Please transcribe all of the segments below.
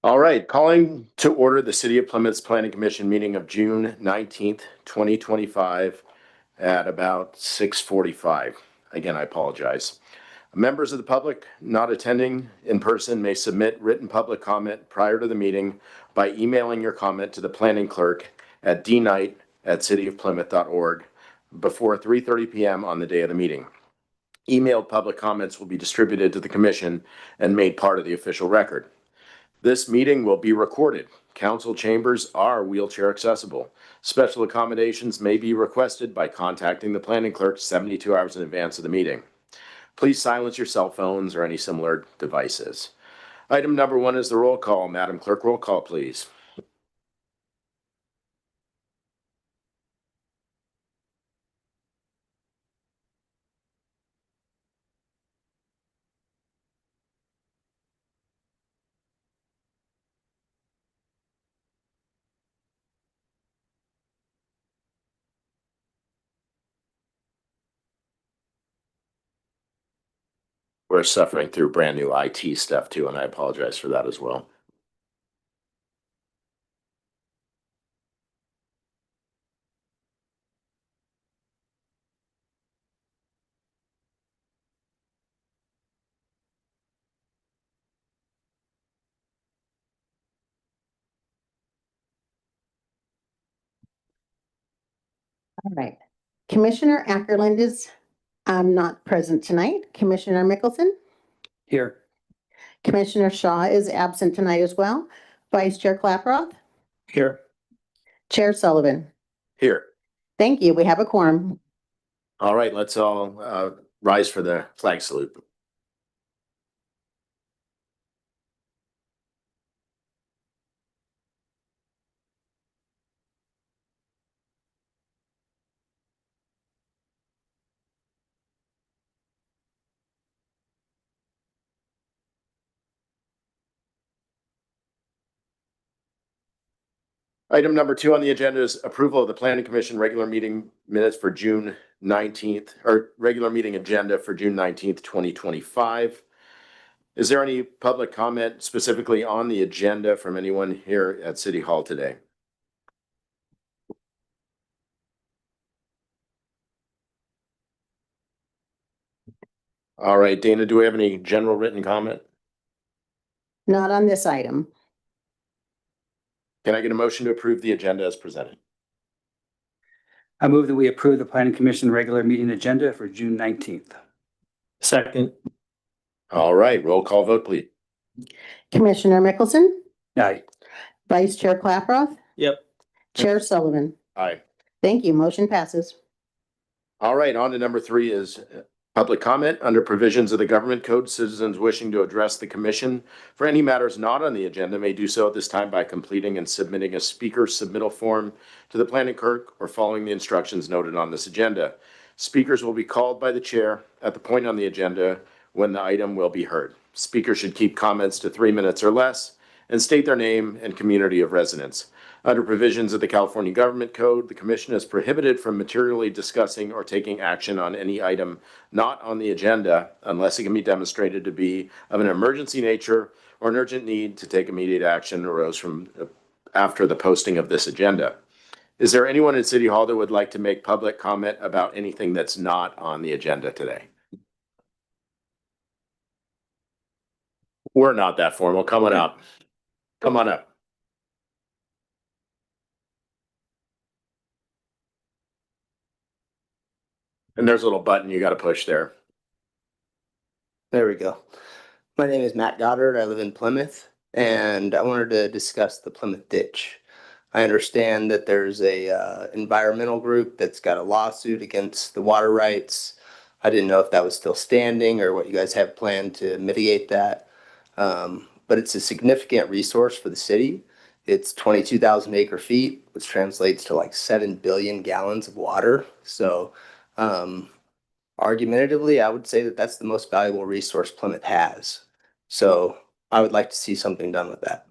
All right, calling to order the City of Plymouth's Planning Commission meeting of June 19th, 2025 at about 6:45. Again, I apologize. Members of the public not attending in person may submit written public comment prior to the meeting by emailing your comment to the planning clerk at dknight@cityofplymouth.org before 3:30 p.m. on the day of the meeting. Emailed public comments will be distributed to the commission and made part of the official record. This meeting will be recorded. Council chambers are wheelchair accessible. Special accommodations may be requested by contacting the planning clerk 72 hours in advance of the meeting. Please silence your cell phones or any similar devices. Item number 1 is the roll call. Madam Clerk, roll call, please. We're suffering through brand new IT stuff too, and I apologize for that as well. All right. Commissioner Ackerland is not present tonight. Commissioner Mickelson? Here. Commissioner Shaw is absent tonight as well. Vice Chair Klaproth? Here. Chair Sullivan? Here. Thank you. We have a quorum. All right, let's all rise for the flag salute. Item number 2 on the agenda is approval of the Planning Commission regular meeting minutes for June 19th, or regular meeting agenda for June 19th, 2025. Is there any public comment specifically on the agenda from anyone here at City Hall today? All right, Dana, do we have any general written comment? Not on this item. Can I get a motion to approve the agenda as presented? I move that we approve the Planning Commission regular meeting agenda for June 19th. Second. All right, roll call vote, please. Commissioner Mickelson? Aye. Vice Chair Klaproth? Yep. Chair Sullivan? Aye. Thank you. Motion passes. All right, on to number 3 is public comment. Under provisions of the Government Code, citizens wishing to address the commission for any matters not on the agenda may do so at this time by completing and submitting a speaker submittal form to the planning clerk or following the instructions noted on this agenda. Speakers will be called by the chair at the point on the agenda when the item will be heard. Speakers should keep comments to 3 minutes or less and state their name and community of residence. Under provisions of the California Government Code, the Commission is prohibited from materially discussing or taking action on any item not on the agenda unless it can be demonstrated to be of an emergency nature or an urgent need to take immediate action arose from after the posting of this agenda. Is there anyone in City Hall that would like to make public comment about anything that's not on the agenda today? We're not that formal. Come on up. Come on up. And there's a little button you got to push there. There we go. My name is Matt Goddard. I live in Plymouth, and I wanted to discuss the Plymouth ditch. I understand that there's a environmental group that's got a lawsuit against the water rights. I didn't know if that was still standing or what you guys have planned to mitigate that. But it's a significant resource for the city. It's 22,000 acre feet, which translates to like 7 billion gallons of water. So argumentatively, I would say that that's the most valuable resource Plymouth has. So I would like to see something done with that.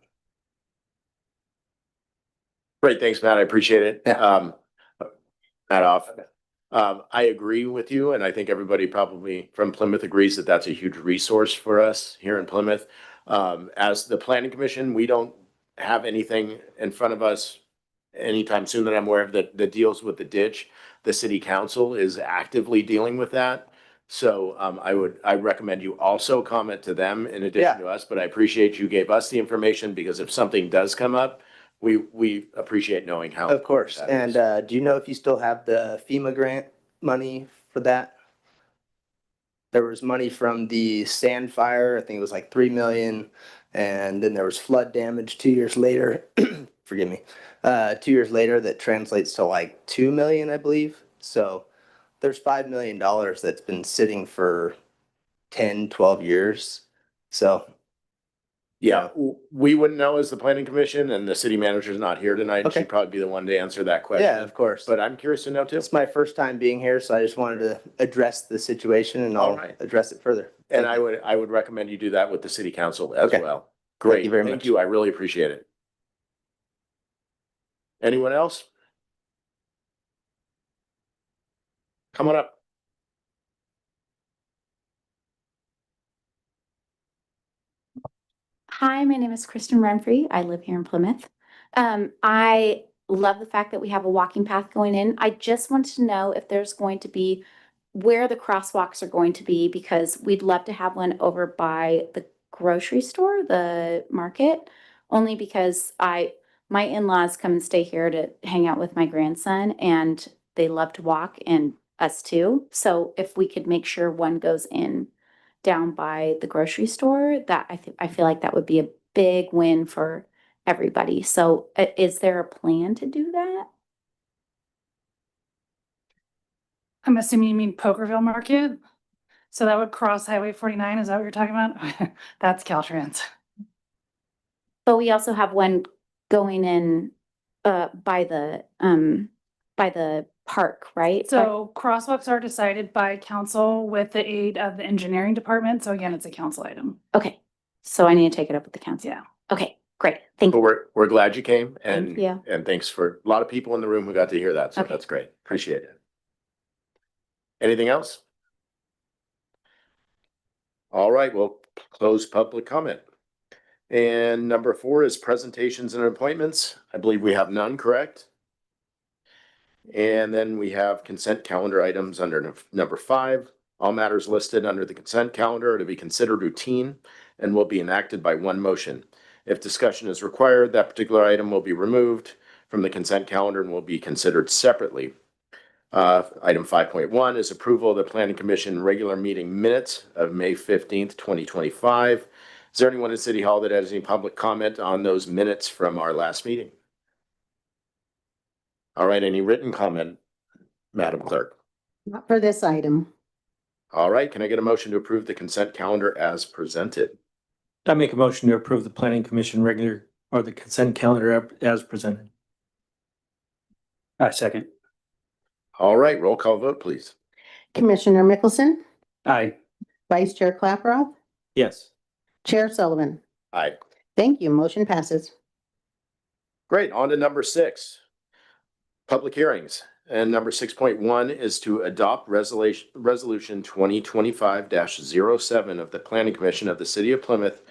Great, thanks, Matt. I appreciate it. Yeah. Matt off. I agree with you, and I think everybody probably from Plymouth agrees that that's a huge resource for us here in Plymouth. As the planning commission, we don't have anything in front of us anytime soon that I'm aware of that deals with the ditch. The city council is actively dealing with that. So I recommend you also comment to them in addition to us, but I appreciate you gave us the information because if something does come up, we appreciate knowing how. Of course. that And is. do you know if you still have the FEMA grant money for that? There was money from the sand fire, I think it was like 3 million. And then there was flood damage 2 years later. Forgive me. 2 years later, that translates to like 2 million, I believe. So there's $5 million that's been sitting for 10, 12 years. So Yeah, we wouldn't know as the planning commission and the city manager's not here tonight. Okay. She'd probably be the one to answer that question. yeah, of course. But I'm curious to know too. It's my first time being here, so I just wanted to address the situation and All I'll right. address it further. And Thank you. I would recommend you do that with the city council as Okay. well. Great. you very Thank much. you. I really appreciate it. Anyone else? Come on up. Hi, my name is Kristen Renfrey. I live here in Plymouth. I love the fact that we have a walking path going in. I just wanted to know if there's going to be where the crosswalks are going to be because we'd love to have one over by the grocery store, the market, only because my in-laws come and stay here to hang out with my grandson and they love to walk and us too. So if we could make sure one goes in down by the grocery store, that I feel like that would be a big win for everybody. So is there a plan to do that? I'm assuming you mean Pokerville Market? So that would cross Highway 49, is that what you're talking about? That's Caltrans. But we also have one going in by the park, right? So crosswalks are decided by council with the aid of the engineering department. So again, it's a council item. Okay, so I need to take it up with the council. Yeah. Okay, great. Thank But you. we're glad you came Thank and you. and thanks for a lot of people in the room who got to hear that. So Okay. that's great. Appreciate it. Anything else? All right, we'll close public comment. And number 4 is presentations and appointments. I believe we have none, correct? And then we have consent calendar items under number 5. All matters listed under the consent calendar are to be considered routine and will be enacted by one motion. If discussion is required, that particular item will be removed from the consent calendar and will be considered separately. Item 5.1 is approval of the Planning Commission regular meeting minutes of May 15th, 2025. Is there anyone at City Hall that has any public comment on those minutes from our last meeting? All right, any written comment, Madam Clerk? Not for this item. All right, can I get a motion to approve the consent calendar as presented? I make a motion to approve the planning commission regular or the consent calendar as presented. I second. All right, roll call vote, please. Commissioner Mickelson, Aye. Vice Chair Clapperoth, Yes. Chair Sullivan. Aye. Thank you. Motion passes. Great, on to number 6. Public hearings. And number 6.1 is to adopt resolution 2025-07 of the Planning Commission of the City of Plymouth,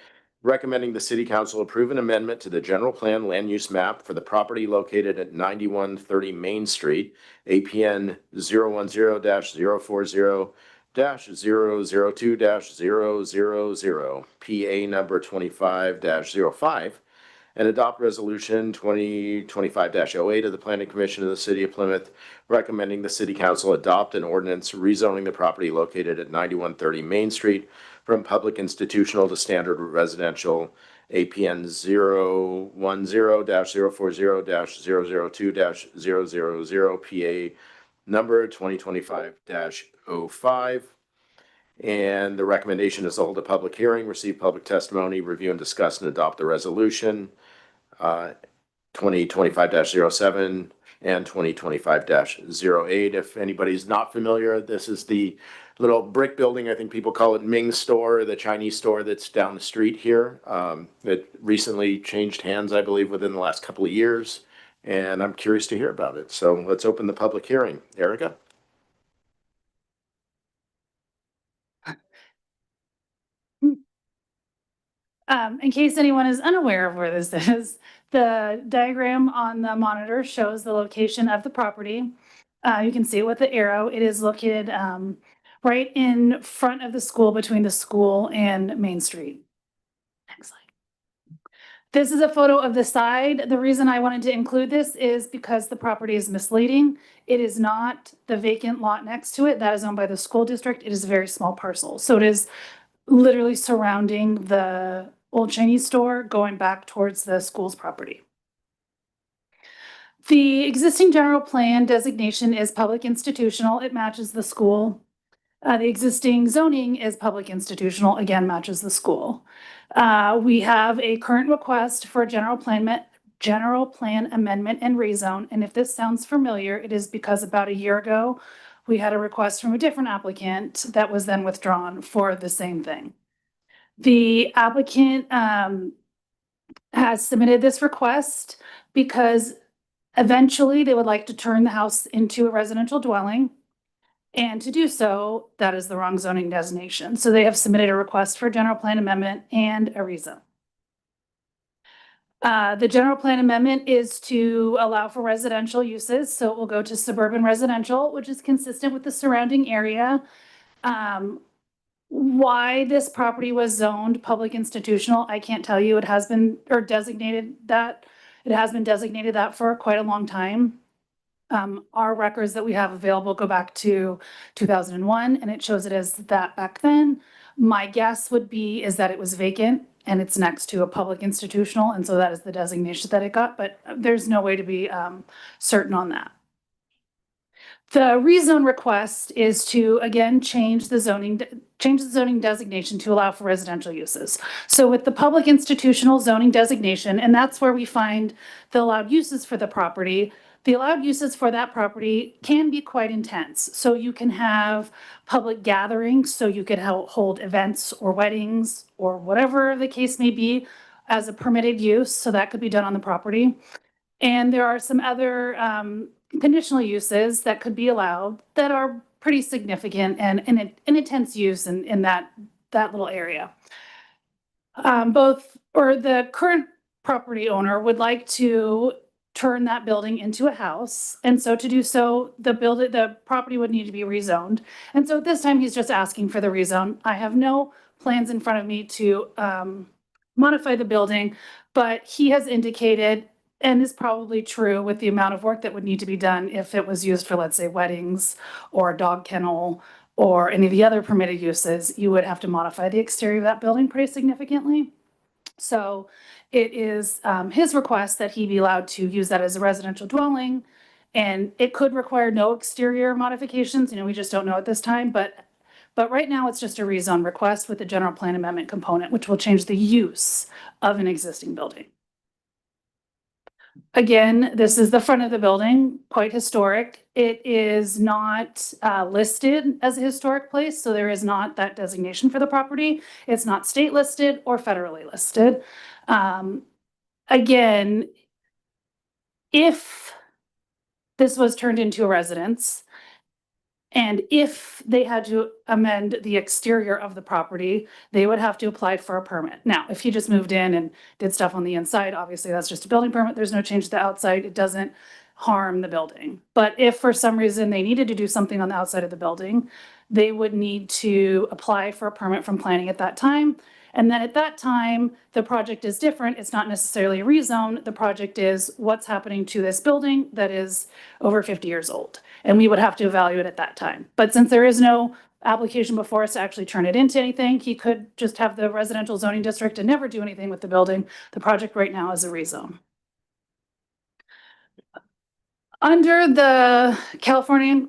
recommending the City Council approve an amendment to the general plan land use map for the property located at 9130 Main Street, APN 010-040-002-000, PA number 25-05, and adopt resolution 2025-08 of the Planning Commission of the City of Plymouth, recommending the City Council adopt an ordinance rezoning the property located at 9130 Main Street from public institutional to standard residential, APN 010-040-002-000, PA number 2025-05. And the recommendation is to hold a public hearing, receive public testimony, review and discuss and adopt the resolution 2025-07 and 2025-08. If anybody's not familiar, this is the little brick building. I think people call it Ming store, the Chinese store that's down the street here. It recently changed hands, I believe, within the last couple of years. And I'm curious to hear about it. So let's open the public hearing. Erica? In case anyone is unaware of where this is, the diagram on the monitor shows the location of the property. You can see it with the arrow. It is located right in front of the school, between the school and Main Street. Next slide. This is a photo of the side. The reason I wanted to include this is because the property is misleading. It is not the vacant lot next to it. That is owned by the school district. It is a very small parcel. So it is literally surrounding the old Chinese store going back towards the school's property. The existing general plan designation is public institutional. It matches the school. The existing zoning is public institutional, again, matches the school. We have a current request for a general plan amendment and rezone. And if this sounds familiar, it is because about a year ago, we had a request from a different applicant that was then withdrawn for the same thing. The applicant has submitted this request because eventually they would like to turn the house into a residential dwelling. And to do so, that is the wrong zoning designation. So they have submitted a request for a general plan amendment and a rezone. The general plan amendment is to allow for residential uses. So it will go to suburban residential, which is consistent with the surrounding area. Why this property was zoned public institutional, I can't tell you. It has been, or designated that, it has been designated that for quite a long time. Our records that we have available go back to 2001, and it shows it as that back then. My guess would be is that it was vacant and it's next to a public institutional, and so that is the designation that it got, but there's no way to be certain on that. The rezone request is to, again, change the zoning designation to allow for residential uses. So with the public institutional zoning designation, and that's where we find the allowed uses for the property, the allowed uses for that property can be quite intense. So you can have public gatherings, so you could hold events or weddings or whatever the case may be as a permitted use. So that could be done on the property. And there are some other conditional uses that could be allowed that are pretty significant and an intense use in that little area. The current property owner would like to turn that building into a house. And so to do so, the property would need to be rezoned. And so at this time, he's just asking for the rezone. I have no plans in front of me to modify the building, but he has indicated, and is probably true with the amount of work that would need to be done if it was used for, let's say, weddings or a dog kennel or any of the other permitted uses, you would have to modify the exterior of that building pretty significantly. So it is his request that he be allowed to use that as a residential dwelling. And it could require no exterior modifications. We just don't know at this time. But right now it's just a rezone request with the general plan amendment component, which will change the use of an existing building. Again, this is the front of the building, quite historic. It is not listed as a historic place, so there is not that designation for the property. It's not state listed or federally listed. Again, if this was turned into a residence, and if they had to amend the exterior of the property, they would have to apply for a permit. Now, if he just moved in and did stuff on the inside, obviously that's just a building permit. There's no change to the outside. It doesn't harm the building. But if for some reason they needed to do something on the outside of the building, they would need to apply for a permit from planning at that time. And then at that time, the project is different. It's not necessarily a rezone. The project is what's happening to this building that is over 50 years old. And we would have to evaluate at that time. But since there is no application before us to actually turn it into anything, he could just have the residential zoning district and never do anything with the building. The project right now is a rezone. Under the California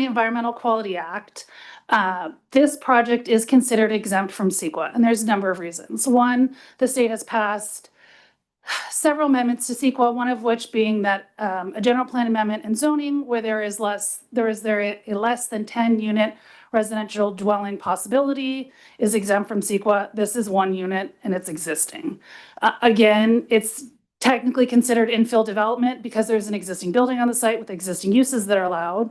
Environmental Quality Act, this project is considered exempt from CEQA, and there's a number of reasons. One, the state has passed several amendments to CEQA, one of which being that a general plan amendment and zoning where there is a less than 10 unit residential dwelling possibility is exempt from CEQA. This is 1 unit and it's existing. Again, it's technically considered infill development because there's an existing building on the site with existing uses that are allowed.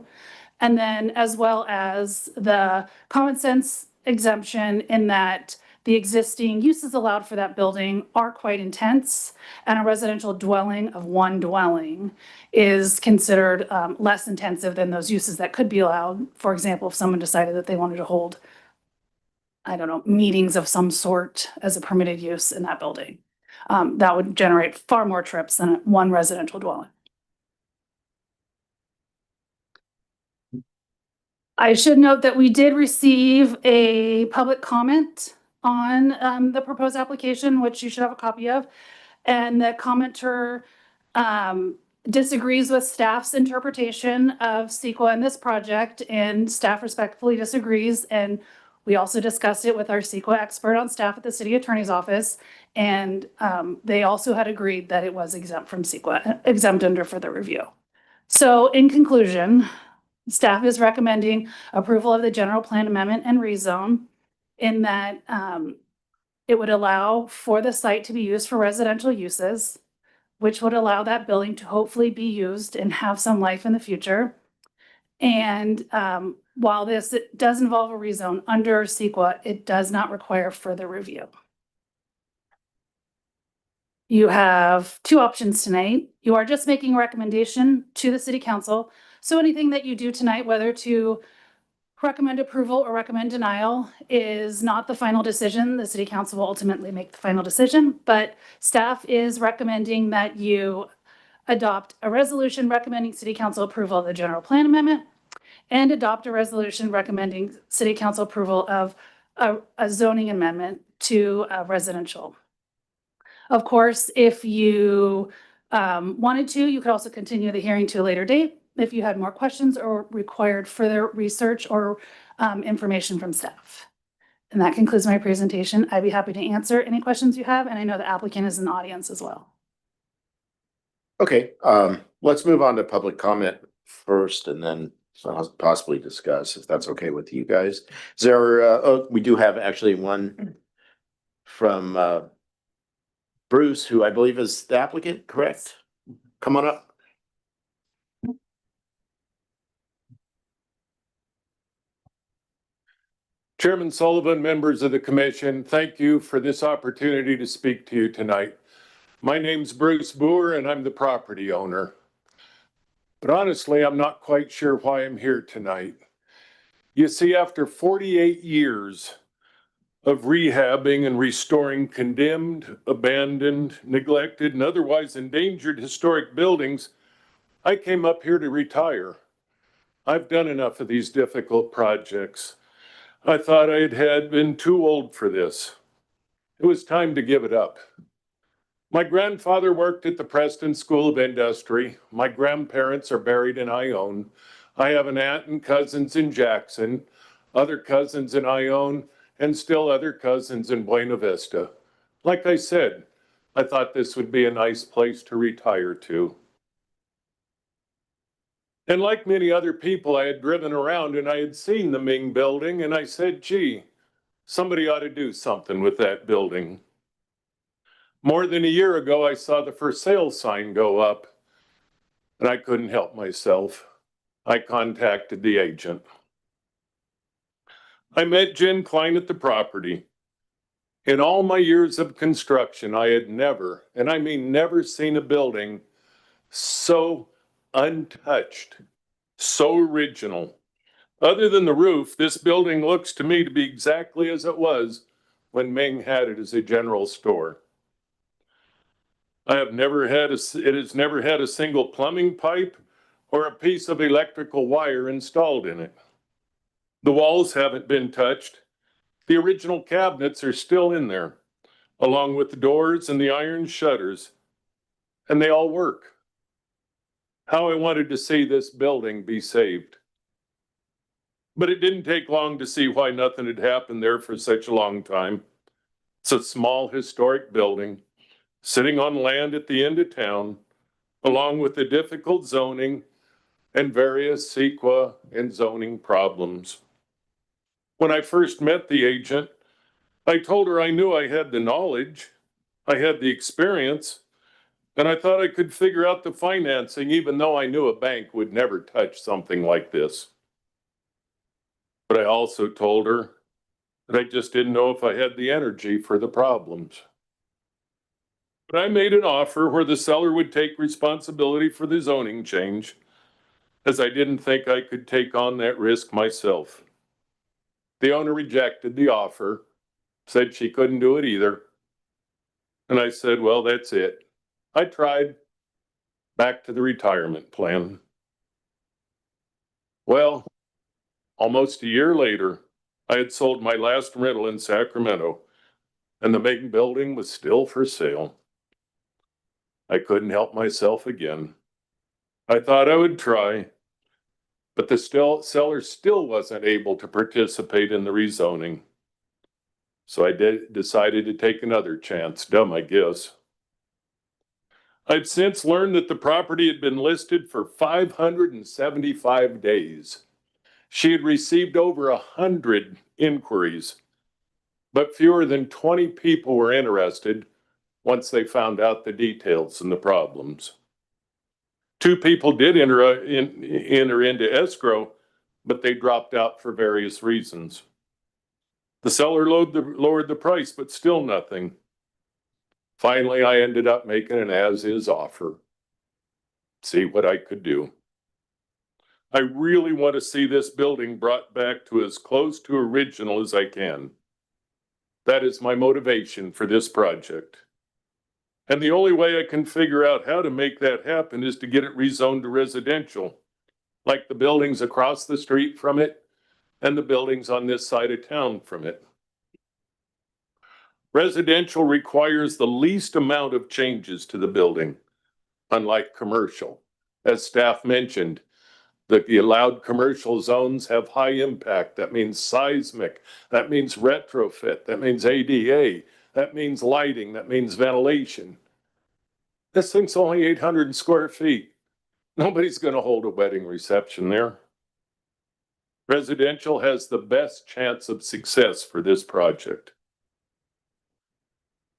And then as well as the common sense exemption in that the existing uses allowed for that building are quite intense, and a residential dwelling of one dwelling is considered less intensive than those uses that could be allowed. For example, if someone decided that they wanted to hold, I don't know, meetings of some sort as a permitted use in that building, that would generate far more trips than one residential dwelling. I should note that we did receive a public comment on the proposed application, which you should have a copy of. And the commenter disagrees with staff's interpretation of CEQA in this project, and staff respectfully disagrees. And we also discussed it with our CEQA expert on staff at the city attorney's office. And they also had agreed that it was exempt from CEQA, exempt under further review. So in conclusion, staff is recommending approval of the general plan amendment and rezone in that it would allow for the site to be used for residential uses, which would allow that building to hopefully be used and have some life in the future. And while this does involve a rezone under CEQA, it does not require further review. You have two options tonight. You are just making a recommendation to the city council. So anything that you do tonight, whether to recommend approval or recommend denial, is not the final decision. The city council will ultimately make the final decision, but staff is recommending that you adopt a resolution recommending city council approval of the general plan amendment and adopt a resolution recommending city council approval of a zoning amendment to residential. Of course, if you wanted to, you could also continue the hearing to a later date if you had more questions or required further research or information from staff. And that concludes my presentation. I'd be happy to answer any questions you have, and I know the applicant is in the audience as well. Okay, let's move on to public comment first and then possibly discuss, if that's okay with you guys. Is there, we do have actually one from Bruce, who I believe is the applicant, correct? Come on up. Chairman Sullivan, members of the commission, thank you for this opportunity to speak to you tonight. My name's Bruce Boer and I'm the property owner. But honestly, I'm not quite sure why I'm here tonight. You see, after 48 years of rehabbing and restoring condemned, abandoned, neglected, and otherwise endangered historic buildings, I came up here to retire. I've done enough of these difficult projects. I thought I had been too old for this. It was time to give it up. My grandfather worked at the Preston School of Industry. My grandparents are buried in Ione. I have an aunt and cousins in Jackson, other cousins in Ione, and still other cousins in Buena Vista. Like I said, I thought this would be a nice place to retire to. And like many other people, I had driven around and I had seen the Ming building and I said, gee, somebody ought to do something with that building. More than a year ago, I saw the for sale sign go up and I couldn't help myself. I contacted the agent. I met Jen Klein at the property. In all my years of construction, I had never, and I mean never, seen a building so untouched, so original. Other than the roof, this building looks to me to be exactly as it was when Ming had it as a general store. It has never had a single plumbing pipe or a piece of electrical wire installed in it. The walls haven't been touched. The original cabinets are still in there, along with the doors and the iron shutters, and they all work. How I wanted to see this building be saved. But it didn't take long to see why nothing had happened there for such a long time. It's a small historic building sitting on land at the end of town, along with the difficult zoning and various CEQA and zoning problems. When I first met the agent, I told her I knew I had the knowledge, I had the experience, and I thought I could figure out the financing, even though I knew a bank would never touch something like this. But I also told her But I just didn't know if I had the energy for the problems. But I made an offer where the seller would take responsibility for the zoning change, as I didn't think I could take on that risk myself. The owner rejected the offer, said she couldn't do it either. And I said, well, that's it. I tried. Back to the retirement plan. Well, almost a year later, I had sold my last rental in Sacramento, and the main building was still for sale. I couldn't help myself again. I thought I would try, but the seller still wasn't able to participate in the rezoning. So I decided to take another chance. Dumb, I guess. I've since learned that the property had been listed for 575 days. She had received over 100 inquiries, but fewer than 20 people were interested once they found out the details and the problems. 2 people did enter into escrow, but they dropped out for various reasons. The seller lowered the price, but still nothing. Finally, I ended up making an as-is offer. See what I could do. I really want to see this building brought back to as close to original as I can. That is my motivation for this project. And the only way I can figure out how to make that happen is to get it rezoned to residential, like the buildings across the street from it and the buildings on this side of town from it. Residential requires the least amount of changes to the building, unlike commercial. As staff mentioned, the allowed commercial zones have high impact. That means seismic, that means retrofit, that means ADA, that means lighting, that means ventilation. This thing's only 800 square feet. Nobody's going to hold a wedding reception there. Residential has the best chance of success for this project.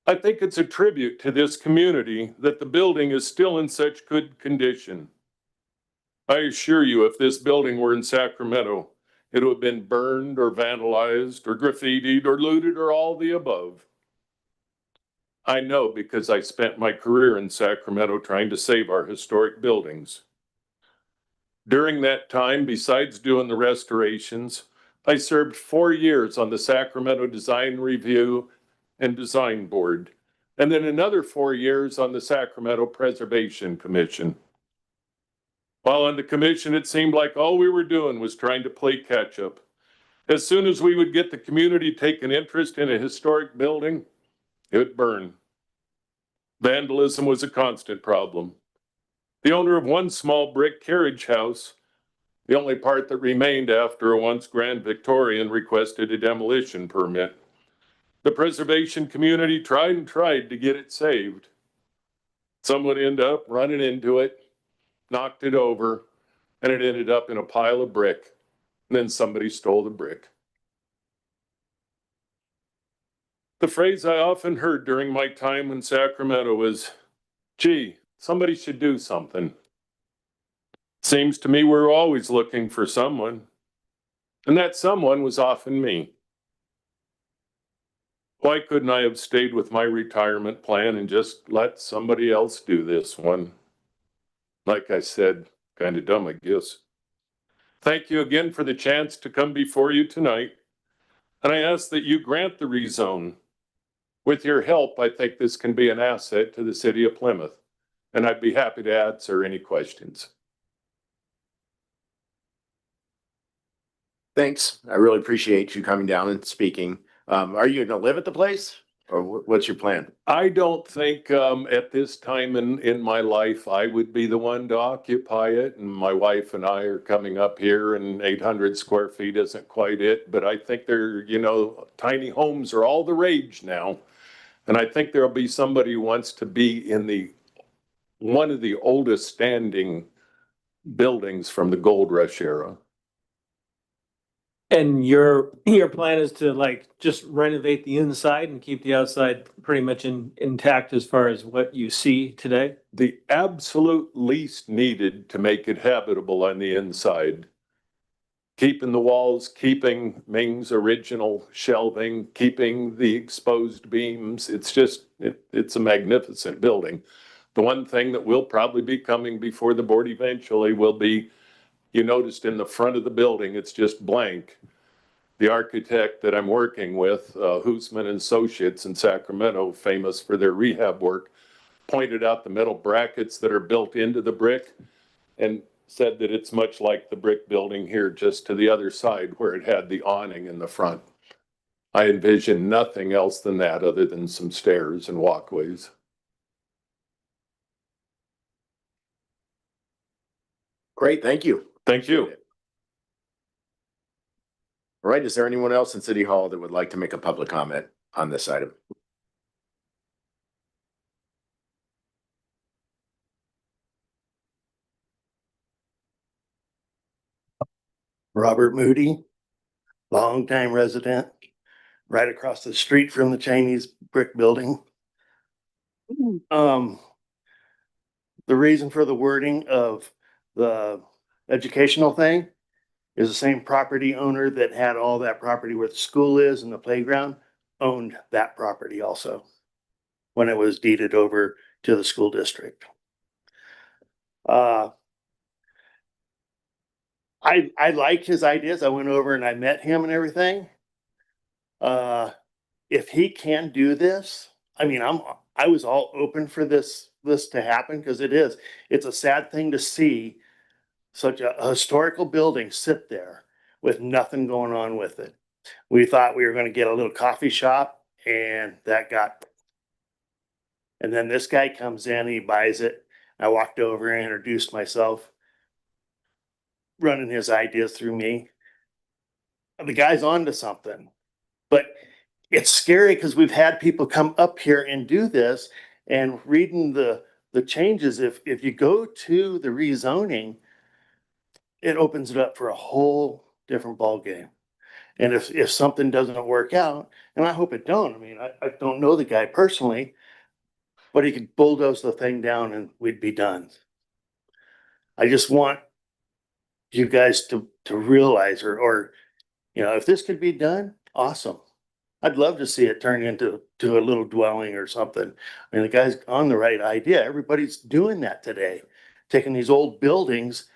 I think it's a tribute to this community that the building is still in such good condition. I assure you, if this building were in Sacramento, it would have been burned or vandalized or graffitied or looted or all the above. I know because I spent my career in Sacramento trying to save our historic buildings. During that time, besides doing the restorations, I served 4 years on the Sacramento Design Review and Design Board, and then another 4 years on the Sacramento Preservation Commission. While on the commission, it seemed like all we were doing was trying to play catch up. As soon as we would get the community take an interest in a historic building, it would burn. Vandalism was a constant problem. The owner of one small brick carriage house, the only part that remained after a once Grand Victorian, requested a demolition permit. The preservation community tried and tried to get it saved. Someone ended up running into it, knocked it over, and it ended up in a pile of brick. And then somebody stole the brick. The phrase I often heard during my time in Sacramento was, gee, somebody should do something. Seems to me we're always looking for someone. And that someone was often me. Why couldn't I have stayed with my retirement plan and just let somebody else do this one? Like I said, kind of dumb, I guess. Thank you again for the chance to come before you tonight. And I ask that you grant the rezone. With your help, I think this can be an asset to the city of Plymouth. And I'd be happy to answer any questions. Thanks. I really appreciate you coming down and speaking. Are you going to live at the place or what's your plan? I don't think at this time in my life, I would be the one to occupy it. And my wife and I are coming up here and 800 square feet isn't quite it. But I think tiny homes are all the rage now. And I think there'll be somebody who wants to be in one of the oldest standing buildings from the gold rush era. And your plan is to just renovate the inside and keep the outside pretty much intact as far as what you see today? The absolute least needed to make it habitable on the inside. keeping the walls, keeping Ming's original shelving, keeping the exposed beams. It's a magnificent building. The one thing that will probably be coming before the board eventually will be, you noticed in the front of the building, it's just blank. The architect that I'm working with, Hoosman and Associates in Sacramento, famous for their rehab work, pointed out the metal brackets that are built into the brick and said that it's much like the brick building here just to the other side where it had the awning in the front. I envision nothing else than that other than some stairs and walkways. Great, thank you. Thank you. All right, is there anyone else in City Hall that would like to make a public comment on this item? Robert Moody, longtime resident, right across the street from the Chinese brick building. The reason for the wording of the educational thing is the same property owner that had all that property where the school is and the playground owned that property also when it was deeded over to the school district. I liked his ideas. I went over and I met him and everything. If he can do this, I mean, I was all open for this to happen because it's a sad thing to see such a historical building sit there with nothing going on with it. We thought we were going to get a little coffee shop and and then this guy comes in, he buys it. I walked over and introduced myself, running his ideas through me. The guy's onto something, but it's scary because we've had people come up here and do this and reading the changes. If you go to the rezoning, it opens it up for a whole different ballgame. And if something doesn't work out, and I hope it don't, I mean, I don't know the guy personally, but he could bulldoze the thing down and we'd be done. I just want you guys to realize or, you know, if this could be done, awesome. I'd love to see it turn into a little dwelling or something. I mean, the guy's on the right idea. Everybody's doing that today, taking these old buildings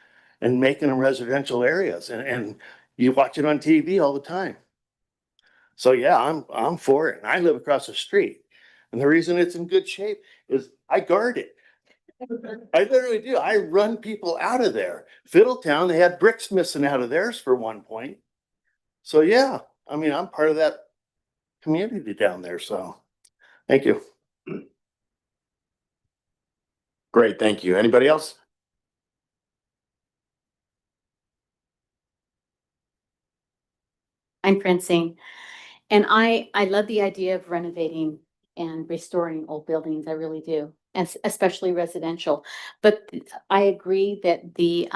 and making them residential areas. And you watch it on TV all the time. So yeah, I'm for it. And I live across the street. And the reason it's in good shape is I guard it. I literally do. I run people out of there. Fiddletown, they had bricks missing out of theirs for one point. So yeah, I mean, I'm part of that community down there. So thank you. Great, thank you. Anybody else? I'm Francine, and I love the idea of renovating and restoring old buildings. I really do, and especially residential. But I agree that the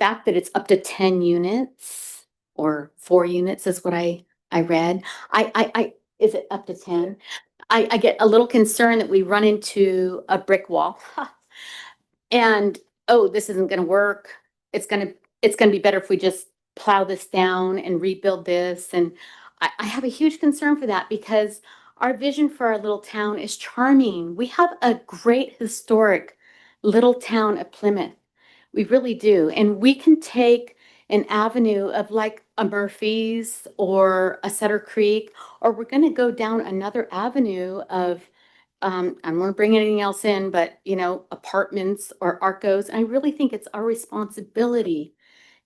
fact that it's up to 10 units or 4 units is what I read. I is it up to 10? I get a little concerned that we run into a brick wall and oh, this isn't going to work. It's going to be better if we just plow this down and rebuild this. And I have a huge concern for that because our vision for our little town is charming. We have a great historic little town of Plymouth. We really do. And we can take an avenue of like a Murphy's or a Sutter Creek, or we're going to go down another avenue of, I don't want to bring anything else in, but you know, apartments or Arcos. And I really think it's our responsibility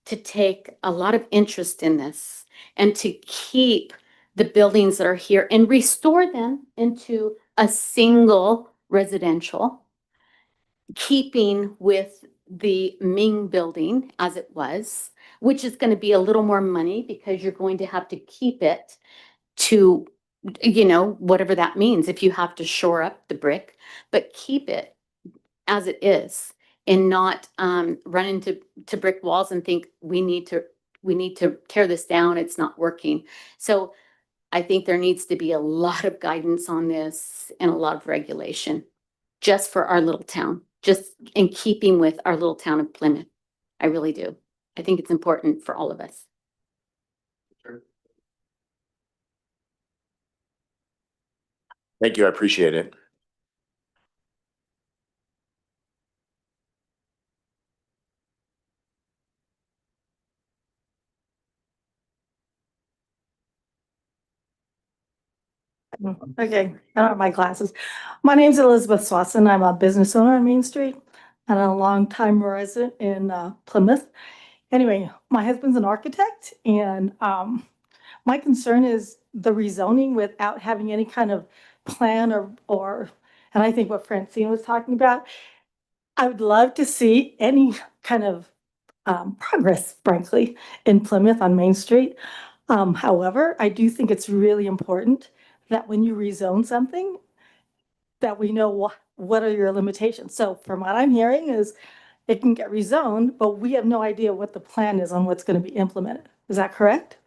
to take a lot of interest in this and to keep the buildings that are here and restore them into a single residential, keeping with the Ming building as it was, which is going to be a little more money because you're going to have to keep it to, you know, whatever that means if you have to shore up the brick, but keep it as it is and not run into brick walls and think we need to tear this down. It's not working. So I think there needs to be a lot of guidance on this and a lot of regulation just for our little town, just in keeping with our little town of Plymouth. I really do. I think it's important for all of us. Thank you. I appreciate it. Okay, I don't have my glasses. My name's Elizabeth Swanson. I'm a business owner on Main Street and a longtime resident in Plymouth. Anyway, my husband's an architect and my concern is the rezoning without having any kind of plan and I think what Francine was talking about. I would love to see any kind of progress, frankly, in Plymouth on Main Street. However, I do think it's really important that when you rezone something, that we know what are your limitations. So from what I'm hearing is it can get rezoned, but we have no idea what the plan is on what's going to be implemented. Is that correct?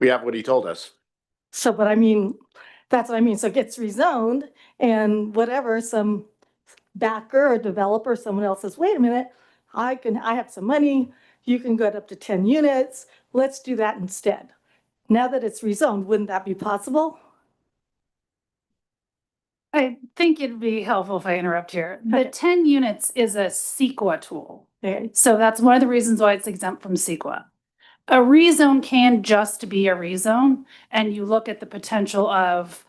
We have what he told us. So, but I mean, that's what I mean. So it gets rezoned and whatever, some backer or developer, someone else says, wait a minute, I have some money. You can get up to 10 units. Let's do that instead. Now that it's rezoned, wouldn't that be possible? I think it'd be helpful if I interrupt here. The Okay. 10 units is a CEQA tool. Okay. So that's one of the reasons why it's exempt from CEQA. A rezone can just be a rezone, and you look at the potential of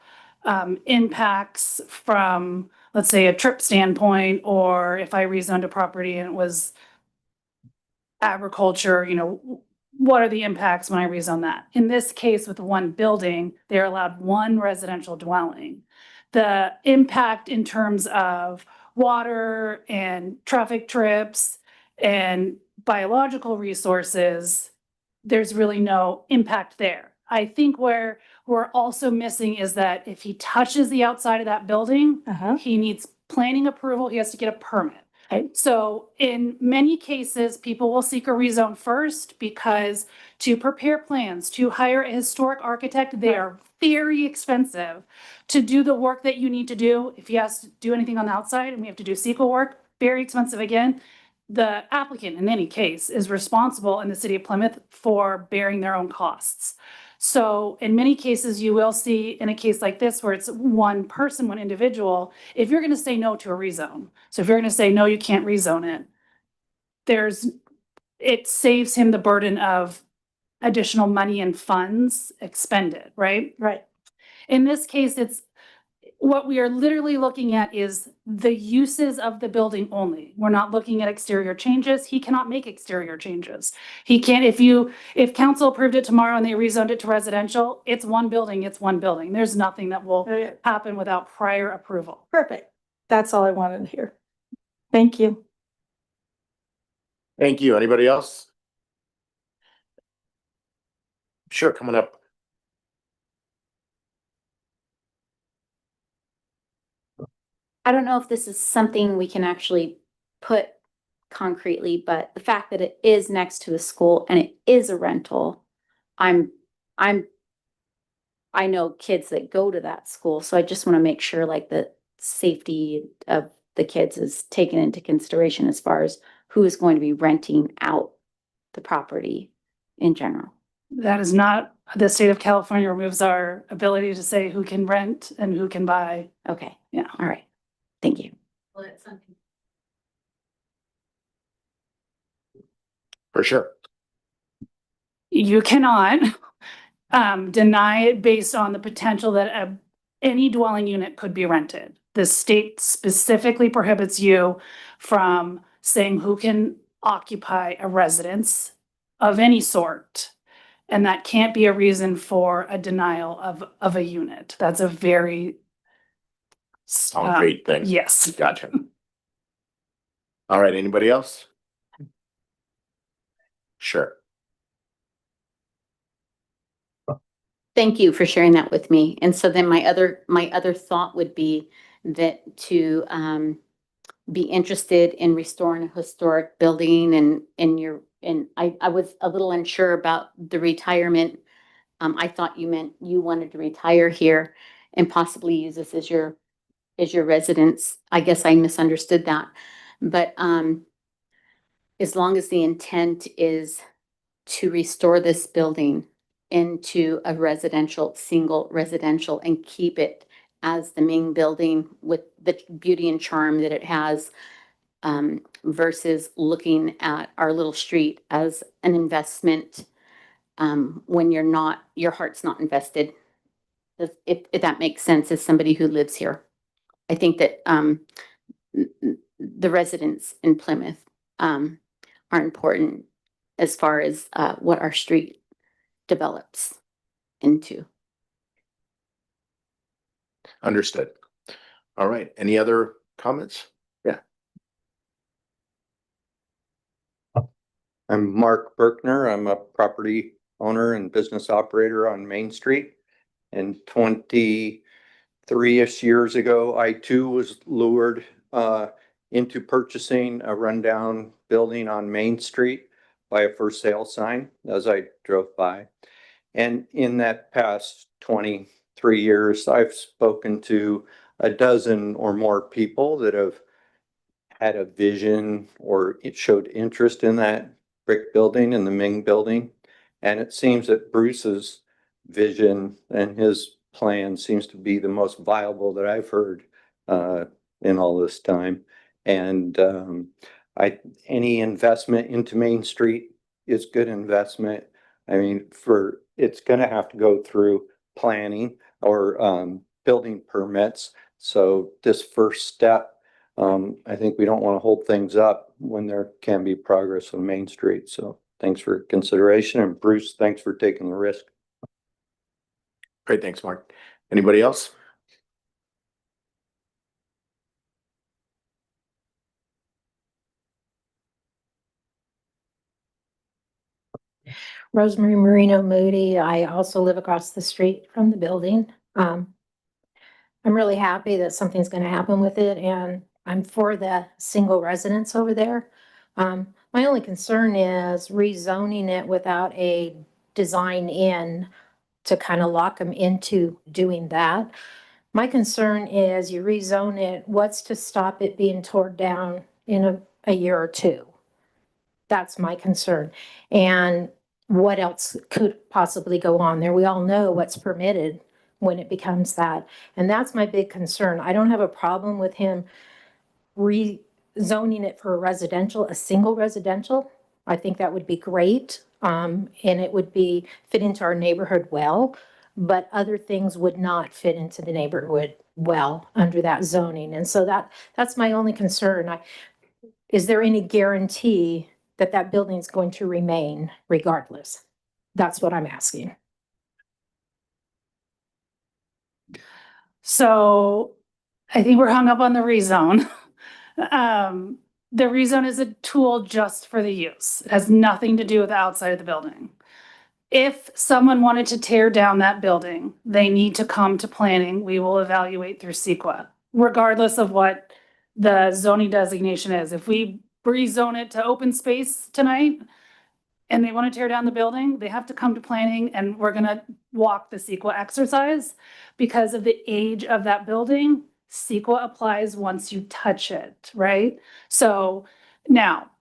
impacts from, let's say, a trip standpoint, or if I rezoned a property and it was agriculture, what are the impacts when I rezone that? In this case, with one building, they're allowed one residential dwelling. The impact in terms of water and traffic trips and biological resources, there's really no impact there. I think where we're also missing is that if he touches the outside of that building, he needs planning approval, he has to get a permit. Okay. So in many cases, people will seek a rezone first because to prepare plans, to hire a historic architect, they are very expensive. To do the work that you need to do, if he has to do anything on the outside and we have to do CEQA work, very expensive again. The applicant, in any case, is responsible in the city of Plymouth for bearing their own costs. So in many cases, you will see in a case like this where it's one person, one individual, if you're going to say no to a rezone. So if you're going to say, no, you can't rezone it, it saves him the burden of additional money and funds expended, right? Right. In this case, what we are literally looking at is the uses of the building only. We're not looking at exterior changes. He cannot make exterior changes. He can't, if council approved it tomorrow and they rezoned it to residential, it's one building, it's one building. There's nothing that will Okay. happen without prior approval. Perfect. That's all I wanted to hear. Thank you. Thank you. Anybody else? Sure, coming up. I don't know if this is something we can actually put concretely, but the fact that it is next to the school and it is a rental, I know kids that go to that school, so I just want to make sure like the safety of the kids is taken into consideration as far as who is going to be renting out the property in general. That is not, the state of California removes our ability to say who can rent and who can buy. Okay. Yeah. All right. Thank you. For sure. You cannot deny it based on the potential that any dwelling unit could be rented. The state specifically prohibits you from saying who can occupy a residence of any sort. And that can't be a reason for a denial of a unit. That's a very Concrete thing. yes. Gotcha. All right, anybody else? Sure. Thank you for sharing that with me. And so then my other thought would be that to be interested in restoring a historic building and I was a little unsure about the retirement. I thought you meant you wanted to retire here and possibly use this as your residence. I guess I misunderstood that. But as long as the intent is to restore this building into a residential, single residential, and keep it as the main building with the beauty and charm that it has, versus looking at our little street as an investment, when your heart's not invested. If that makes sense, as somebody who lives here. I think that, the residents in Plymouth, are important as far as, what our street develops into. Understood. All right. Any other comments? Yeah. I'm Mark Berkner. I'm a property owner and business operator on Main Street. And 23-ish years ago, I too was lured into purchasing a rundown building on Main Street by a for sale sign as I drove by. And in that past 23 years, I've spoken to a dozen or more people that have had a vision or it showed interest in that brick building and the Ming building. And it seems that Bruce's vision and his plan seems to be the most viable that I've heard in all this time. And any investment into Main Street is good investment. I mean, it's gonna have to go through planning or building permits. So this first step, I think we don't want to hold things up when there can be progress on Main Street. So thanks for consideration. And Bruce, thanks for taking the risk. Great. Thanks, Mark. Anybody else? Rosemary Marino Moody. I also live across the street from the building. I'm really happy that something's going to happen with it, and I'm for the single residence over there. My only concern is rezoning it without a design in to kind of lock them into doing that. My concern is you rezone it, what's to stop it being torn down in a year or two? That's my concern. And what else could possibly go on there? We all know what's permitted when it becomes that. And that's my big concern. I don't have a problem with him rezoning it for a residential, a single residential. I think that would be great. And it would fit into our neighborhood well, but other things would not fit into the neighborhood well under that zoning. And so that's my only concern. Is there any guarantee that that building is going to remain regardless? That's what I'm asking. So I think we're hung up on the rezone. The rezone is a tool just for the use. It has nothing to do with the outside of the building. If someone wanted to tear down that building, they need to come to planning. We will evaluate through CEQA, regardless of what the zoning designation is. If we rezone it to open space tonight and they want to tear down the building, they have to come to planning, and we're going to walk the CEQA exercise because of the age of that building. CEQA applies once you touch it, right? So now,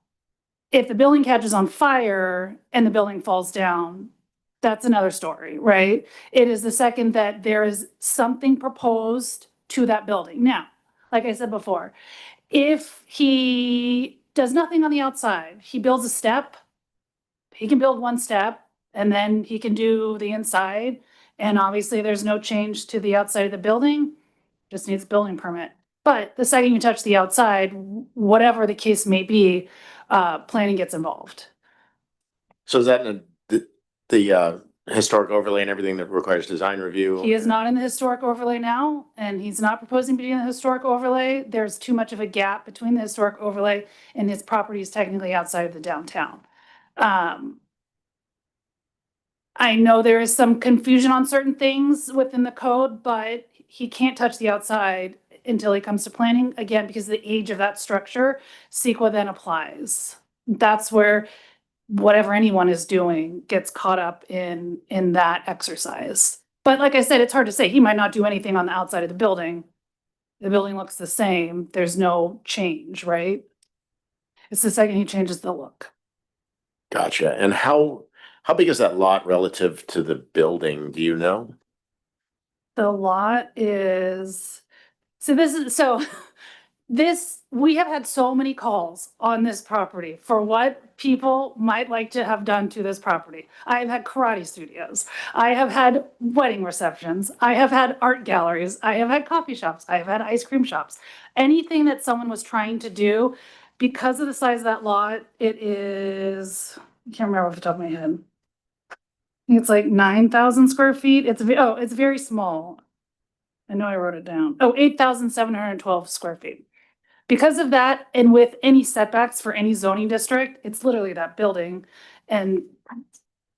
if the building catches on fire and the building falls down, that's another story, right? It is the second that there is something proposed to that building. Now, like I said before, if he does nothing on the outside, he builds a step, he can build one step, and then he can do the inside. And obviously there's no change to the outside of the building, just needs a building permit. But the second you touch the outside, whatever the case may be, planning gets involved. So is that in the historic overlay and everything that requires design review? He is not in the historic overlay now, and he's not proposing to be in the historic overlay. There's too much of a gap between the historic overlay and his property is technically outside of the downtown. I know there is some confusion on certain things within the code, but he can't touch the outside until he comes to planning, again, because of the age of that structure. CEQA then applies. That's where whatever anyone is doing gets caught up in that exercise. But like I said, it's hard to say. He might not do anything on the outside of the building. The building looks the same. There's no change, right? It's the second he changes the look. Gotcha. And how big is that lot relative to the building? Do you know? The lot is, we have had so many calls on this property for what people might like to have done to this property. I have had karate studios. I have had wedding receptions. I have had art galleries. I have had coffee shops. I have had ice cream shops. Anything that someone was trying to do, because of the size of that lot, it is, I can't remember off the top of my head. I think it's like 9,000 square feet. It's very small. I know I wrote it down. 8,712 square feet. Because of that, and with any setbacks for any zoning district, it's literally that building. And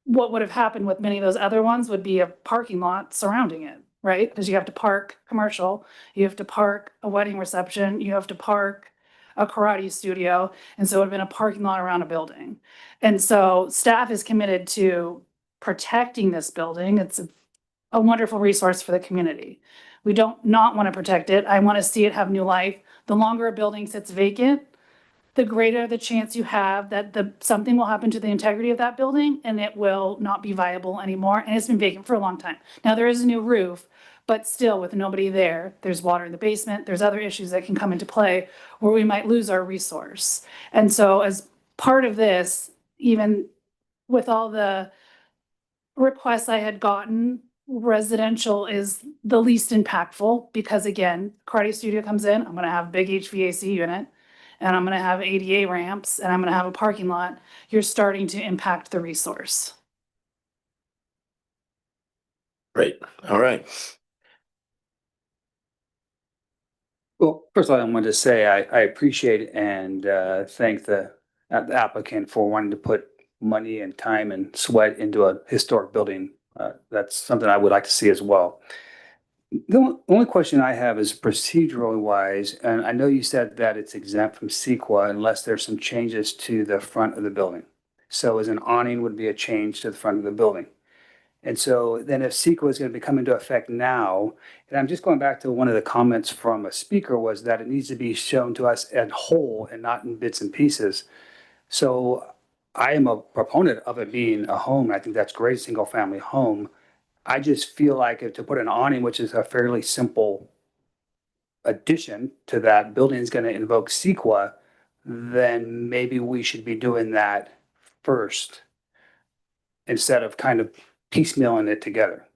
what would have happened with many of those other ones would be a parking lot surrounding it, right? Because you have to park commercial, you have to park a wedding reception, you have to park a karate studio. And so it would have been a parking lot around a building. And so staff is committed to protecting this building. It's a wonderful resource for the community. We don't not want to protect it. I want to see it have new life. The longer a building sits vacant, the greater the chance you have that something will happen to the integrity of that building and it will not be viable anymore. And it's been vacant for a long time. Now there is a new roof, but still with nobody there, there's water in the basement. There's other issues that can come into play where we might lose our resource. And so as part of this, even with all the requests I had gotten, residential is the least impactful because again, karate studio comes in, I'm gonna have a big HVAC unit and I'm gonna have ADA ramps and I'm gonna have a parking lot. You're starting to impact the resource. Great. All right. Well, first of all, I wanted to say I appreciate and thank the applicant for wanting to put money and time and sweat into a historic building. That's something I would like to see as well. The only question I have is procedurally wise, and I know you said that it's exempt from CEQA unless there's some changes to the front of the building. So as an awning would be a change to the front of the building. And so then if CEQA is going to be coming into effect now, and I'm just going back to one of the comments from a speaker was that it needs to be shown to us as whole and not in bits and pieces. So I am a proponent of it being a home. I think that's great, single family home. I just feel like if to put an awning, which is a fairly simple addition to that building is going to invoke CEQA, then maybe we should be doing that first instead of kind of piecemealing it together.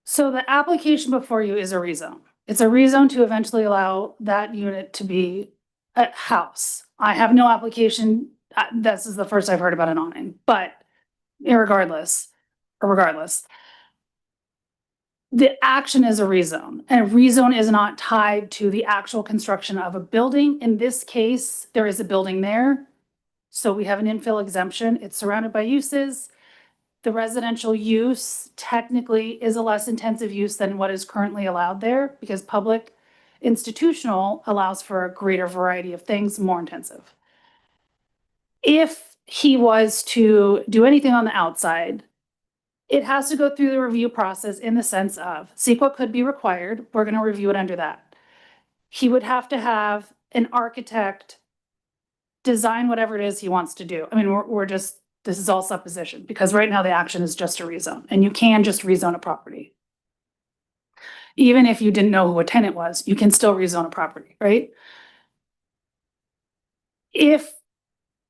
So the application before you is a rezone. It's a rezone to eventually allow that unit to be a house. I have no application. This is the first I've heard about an awning, but regardless, the action is a rezone, and a rezone is not tied to the actual construction of a building. In this case, there is a building there. So we have an infill exemption. It's surrounded by uses. The residential use technically is a less intensive use than what is currently allowed there because public institutional allows for a greater variety of things, more intensive. If he was to do anything on the outside, it has to go through the review process in the sense of CEQA could be required. We're going to review it under that. He would have to have an architect design whatever it is he wants to do. I mean, this is all supposition because right now the action is just a rezone and you can just rezone a property. Even if you didn't know who a tenant was, you can still rezone a property, right? If,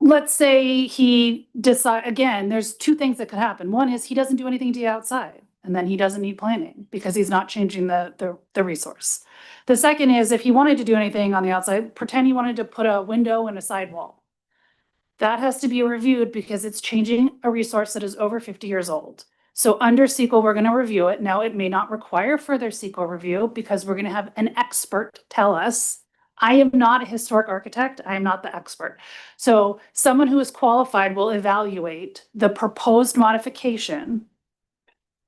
let's say he decide, again, there's two things that could happen. One is he doesn't do anything to the outside and then he doesn't need planning because he's not changing the resource. The second is if he wanted to do anything on the outside, pretend he wanted to put a window and a sidewall. That has to be reviewed because it's changing a resource that is over 50 years old. So under CEQA, we're going to review it. Now, it may not require further CEQA review because we're going to have an expert tell us. I am not a historic architect. I am not the expert. So someone who is qualified will evaluate the proposed modification,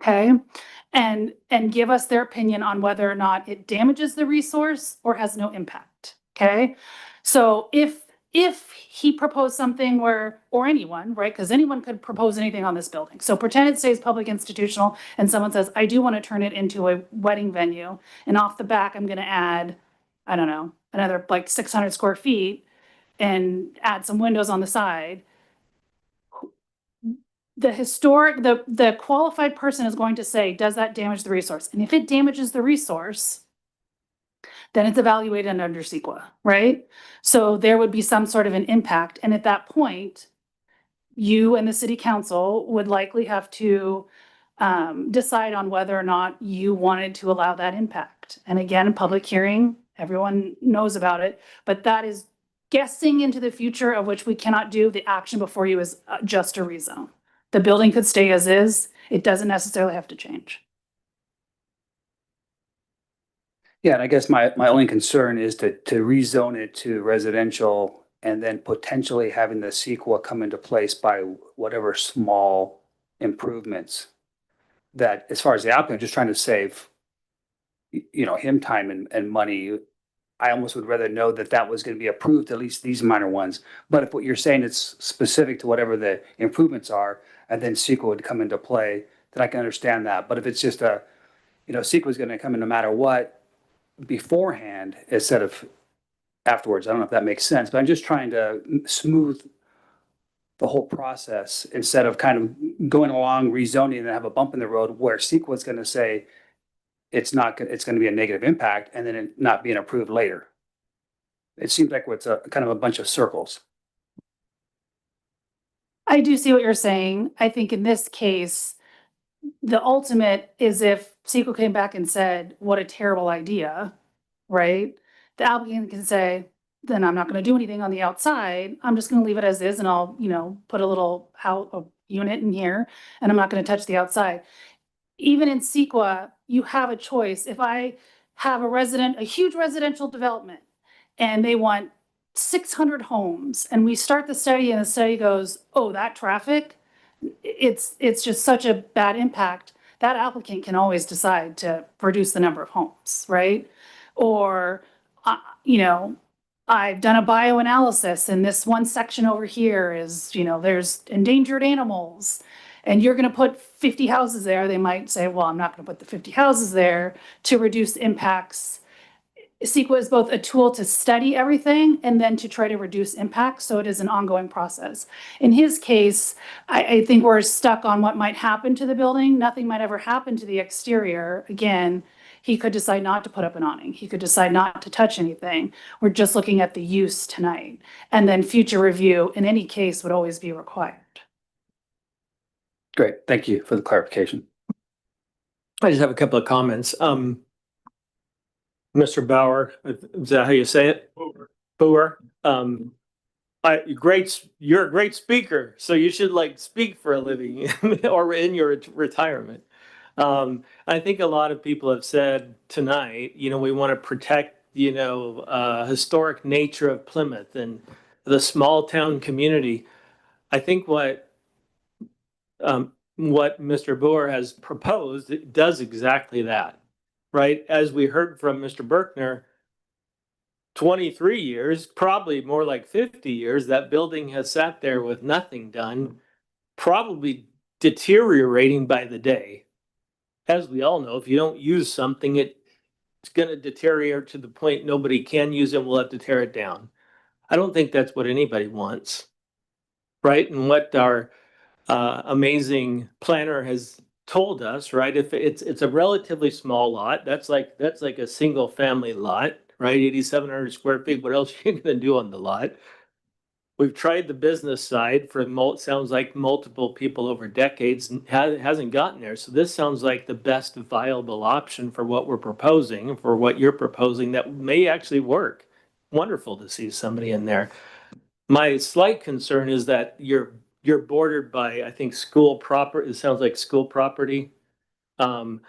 okay, and give us their opinion on whether or not it damages the resource or has no impact, okay? So if he proposed something where, or anyone, right? Because anyone could propose anything on this building. So pretend it stays public institutional and someone says, I do want to turn it into a wedding venue. And off the back, I'm going to add, I don't know, another like 600 square feet and add some windows on the side, the qualified person is going to say, does that damage the resource? And if it damages the resource, then it's evaluated under CEQA, right? So there would be some sort of an impact. And at that point, you and the city council would likely have to decide on whether or not you wanted to allow that impact. And again, in public hearing, everyone knows about it, but that is guessing into the future of which we cannot do. The action before you is just a rezone. The building could stay as is. It doesn't necessarily have to change. Yeah, and I guess my only concern is to rezone it to residential and then potentially having the CEQA come into place by whatever small improvements. That as far as the applicant, just trying to save, him time and money. I almost would rather know that that was going to be approved, at least these minor ones. But if what you're saying it's specific to whatever the improvements are, and then CEQA would come into play, then I can understand that. But if it's just CEQA is going to come in no matter what beforehand instead of afterwards, I don't know if that makes sense, but I'm just trying to smooth the whole process instead of kind of going along rezoning and have a bump in the road where CEQA is going to say it's going to be a negative impact and then it not being approved later. It seems like it's a kind of a bunch of circles. I do see what you're saying. I think in this case, the ultimate is if CEQA came back and said, what a terrible idea, right? The applicant can say, then I'm not going to do anything on the outside. I'm just going to leave it as is and I'll, put a little a unit in here and I'm not going to touch the outside. Even in CEQA, you have a choice. If I have a huge residential development and they want 600 homes and we start the study and the study goes, oh, that traffic, it's just such a bad impact. That applicant can always decide to reduce the number of homes, right? Or, I've done a bioanalysis and this one section over here is, there's endangered animals and you're going to put 50 houses there. They might say, well, I'm not going to put the 50 houses there to reduce impacts. CEQA is both a tool to study everything and then to try to reduce impacts. So it is an ongoing process. In his case, I think we're stuck on what might happen to the building. Nothing might ever happen to the exterior. Again, he could decide not to put up an awning. He could decide not to touch anything. We're just looking at the use tonight. And then future review in any case would always be required. Great. Thank you for the clarification. I just have a couple of comments. Mr. Bauer, is that how you say it? Bauer. You're a great speaker, so you should speak for a living or in your retirement. I think a lot of people have said tonight, we want to protect, historic nature of Plymouth and the small town community. I think what Mr. Bauer has proposed, it does exactly that. Right, as we heard from Mr. Berkner, 23 years, probably more like 50 years, that building has sat there with nothing done, probably deteriorating by the day. As we all know, if you don't use something, it's going to deteriorate to the point nobody can use it and we'll have to tear it down. I don't think that's what anybody wants, right? And what our amazing planner has told us, right? If it's a relatively small lot, that's like a single family lot, right? 8,700 square feet. What else are you going to do on the lot? We've tried the business side for sounds like multiple people over decades and hasn't gotten there. So this sounds like the best viable option for what we're proposing, for what you're proposing that may actually work. Wonderful to see somebody in there. My slight concern is that you're bordered by, I think, school property. It sounds like school property. Not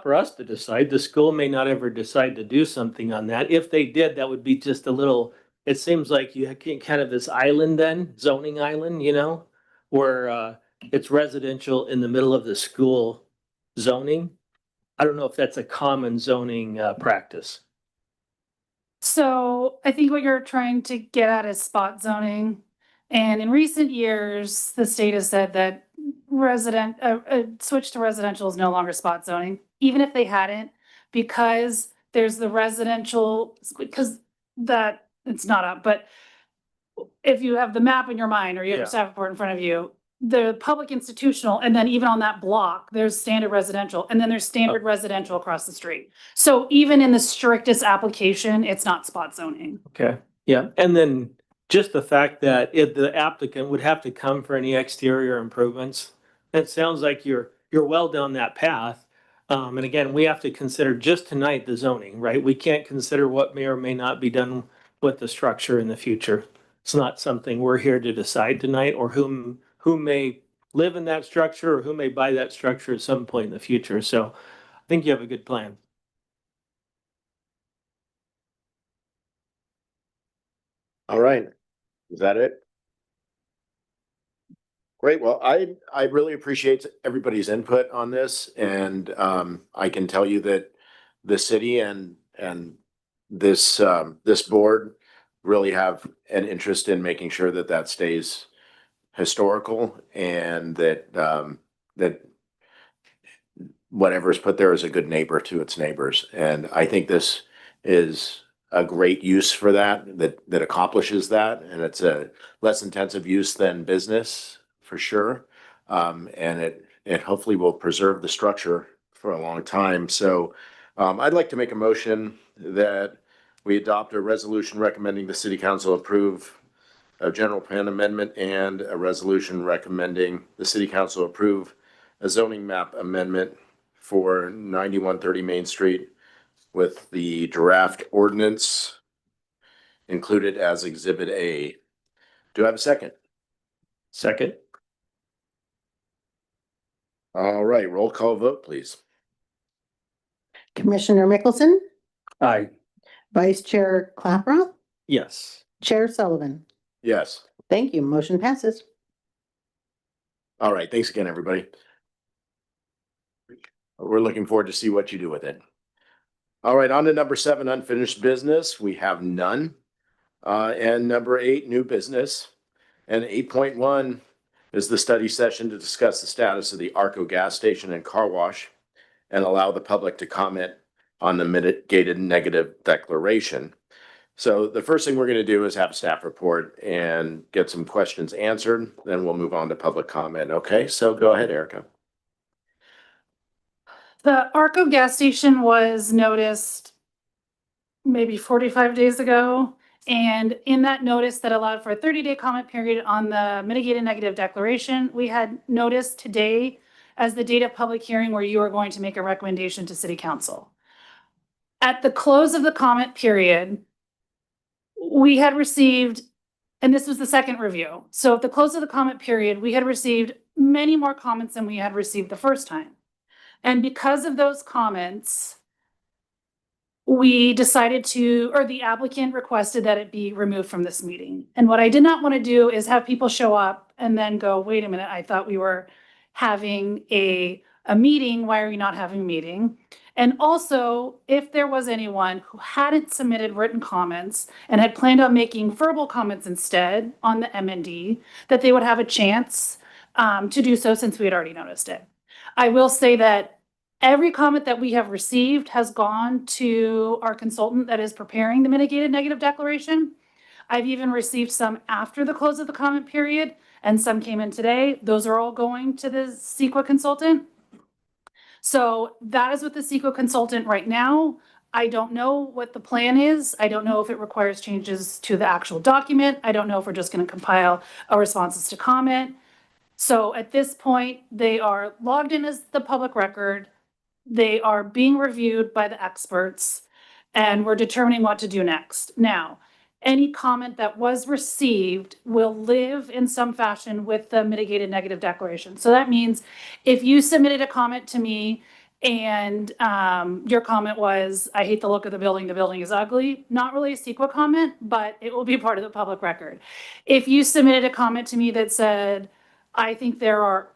for us to decide. The school may not ever decide to do something on that. If they did, that would be just a little, it seems like you kind of this island then, zoning island, where it's residential in the middle of the school zoning. I don't know if that's a common zoning practice. So I think what you're trying to get at is spot zoning. And in recent years, the state has said that switch to residential is no longer spot zoning, even if they hadn't, because there's the residential, because that, it's not up, but if you have the map in your mind or you have Yeah. your staff report in front of you, the public institutional, and then even on that block, there's standard residential, and then there's standard residential across the street. So even in the strictest application, it's not spot zoning. Okay, yeah, and then just the fact that if the applicant would have to come for any exterior improvements, it sounds like you're well down that path. And again, we have to consider just tonight the zoning, right? We can't consider what may or may not be done with the structure in the future. It's not something we're here to decide tonight, or who may live in that structure or who may buy that structure at some point in the future. So I think you have a good plan. All right. Is that it? Great. Well, I really appreciate everybody's input on this, and I can tell you that the city and this this board really have an interest in making sure that that stays historical, and that that whatever is put there is a good neighbor to its neighbors. And I think this is a great use for that accomplishes that, and it's a less intensive use than business for sure. And it hopefully will preserve the structure for a long time. So I'd like to make a motion that we adopt a resolution recommending the city council approve a general plan amendment, and a resolution recommending the city council approve a zoning map amendment for 9130 Main Street with the draft ordinance included as Exhibit A. Do I have a second? Second. All right, roll call vote, please. Commissioner Mickelson, Aye. Vice Chair Clapper, Yes. Chair Sullivan. Yes. Thank you. Motion passes. All right, thanks again, everybody. We're looking forward to see what you do with it. All right, on to number 7, unfinished business. We have none. And number 8, new business. And 8.1 is the study session to discuss the status of the Arco gas station and car wash and allow the public to comment on the mitigated negative declaration. So the first thing we're going to do is have a staff report and get some questions answered. Then we'll move on to public comment. Okay, so go ahead, Erica. The Arco gas station was noticed maybe 45 days ago. And in that notice that allowed for a 30-day comment period on the mitigated negative declaration, we had noticed today as the date of public hearing where you are going to make a recommendation to city council. At the close of the comment period, we had received, and this was the second review. So at the close of the comment period, we had received many more comments than we had received the first time. And because of those comments, we decided to, or the applicant requested that it be removed from this meeting. And what I did not want to do is have people show up and then go, wait a minute, I thought we were having a meeting. Why are we not having a meeting? And also, if there was anyone who hadn't submitted written comments and had planned on making verbal comments instead on the MND, that they would have a chance to do so since we had already noticed it. I will say that every comment that we have received has gone to our consultant that is preparing the mitigated negative declaration. I've even received some after the close of the comment period, and some came in today. Those are all going to the CEQA consultant. So that is with the CEQA consultant right now. I don't know what the plan is. I don't know if it requires changes to the actual document. I don't know if we're just going to compile a responses to comment. So at this point, they are logged in as the public record. They are being reviewed by the experts, and we're determining what to do next. Now, any comment that was received will live in some fashion with the mitigated negative declaration. So that means if you submitted a comment to me and your comment was, I hate the look of the building is ugly, not really a CEQA comment, but it will be part of the public record. If you submitted a comment to me that said, I think there are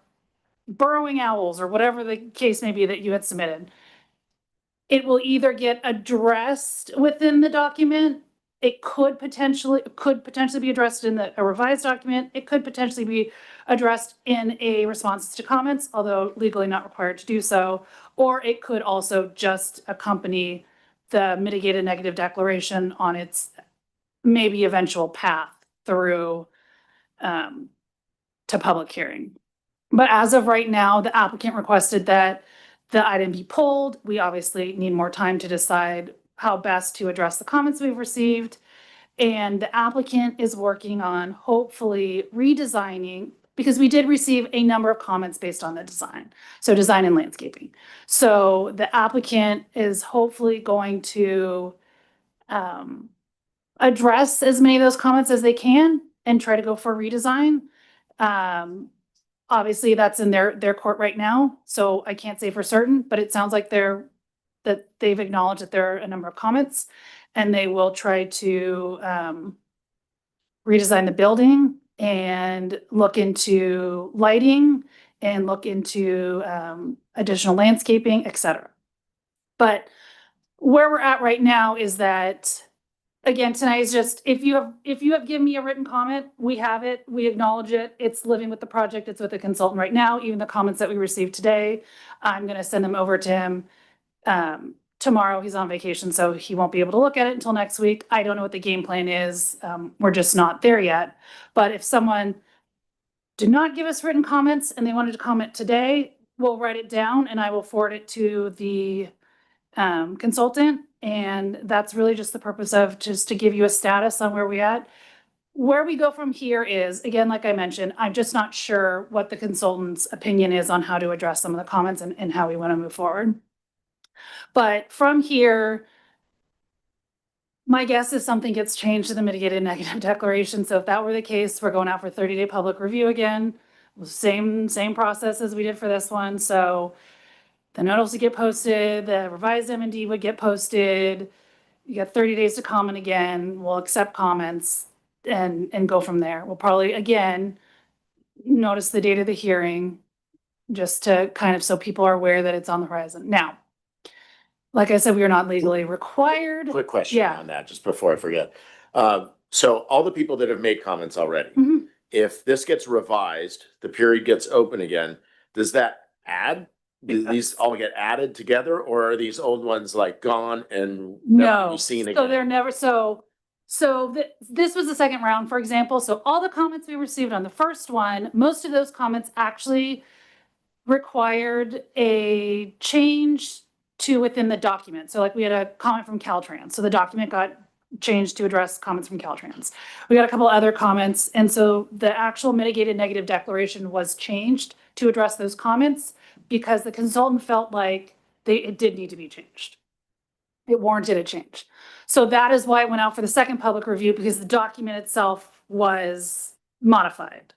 burrowing owls or whatever the case may be that you had submitted, it will either get addressed within the document. It could potentially be addressed in a revised document. It could potentially be addressed in a responses to comments, although legally not required to do so. Or it could also just accompany the mitigated negative declaration on its maybe eventual path through to public hearing. But as of right now, the applicant requested that the item be pulled. We obviously need more time to decide how best to address the comments we've received. And the applicant is working on hopefully redesigning, because we did receive a number of comments based on the design. So design and landscaping. So the applicant is hopefully going to address as many of those comments as they can and try to go for a redesign. Obviously that's in their court right now, so I can't say for certain, but it sounds like that they've acknowledged that there are a number of comments and they will try to redesign the building and look into lighting and look into additional landscaping, etc. But where we're at right now is that, again, tonight is just, if you have given me a written comment, we have it, we acknowledge it, it's living with the project, it's with the consultant right now. Even the comments that we received today, I'm gonna send them over to him tomorrow. He's on vacation, so he won't be able to look at it until next week. I don't know what the game plan is. We're just not there yet. But if someone did not give us written comments and they wanted to comment today, we'll write it down and I will forward it to the consultant. And that's really just the purpose of just to give you a status on where we at. Where we go from here is, again, like I mentioned, I'm just not sure what the consultant's opinion is on how to address some of the comments and how we want to move forward. But from here, my guess is something gets changed to the mitigated negative declaration. So if that were the case, we're going out for 30-day public review again. Same process as we did for this one. So the notice would get posted, the revised M&D would get posted. You got 30 days to comment again. We'll accept comments and go from there. We'll probably, again, notice the date of the hearing just to kind of, so people are aware that it's on the horizon. Now, like I said, we are not legally required. Quick question Yeah. on that, just before I forget. So all the people that have made comments already, Mhm. if this gets revised, the period gets open again, does that add? Do these all get added together, or are these old ones like gone and never No, be seen so again? they're never, this was the second round, for example. So all the comments we received on the first one, most of those comments actually required a change to within the document. So like we had a comment from Caltrans. So the document got changed to address comments from Caltrans. We got a couple other comments. And so the actual mitigated negative declaration was changed to address those comments because the consultant felt like it did need to be changed. It warranted a change. So that is why it went out for the second public review, because the document itself was modified.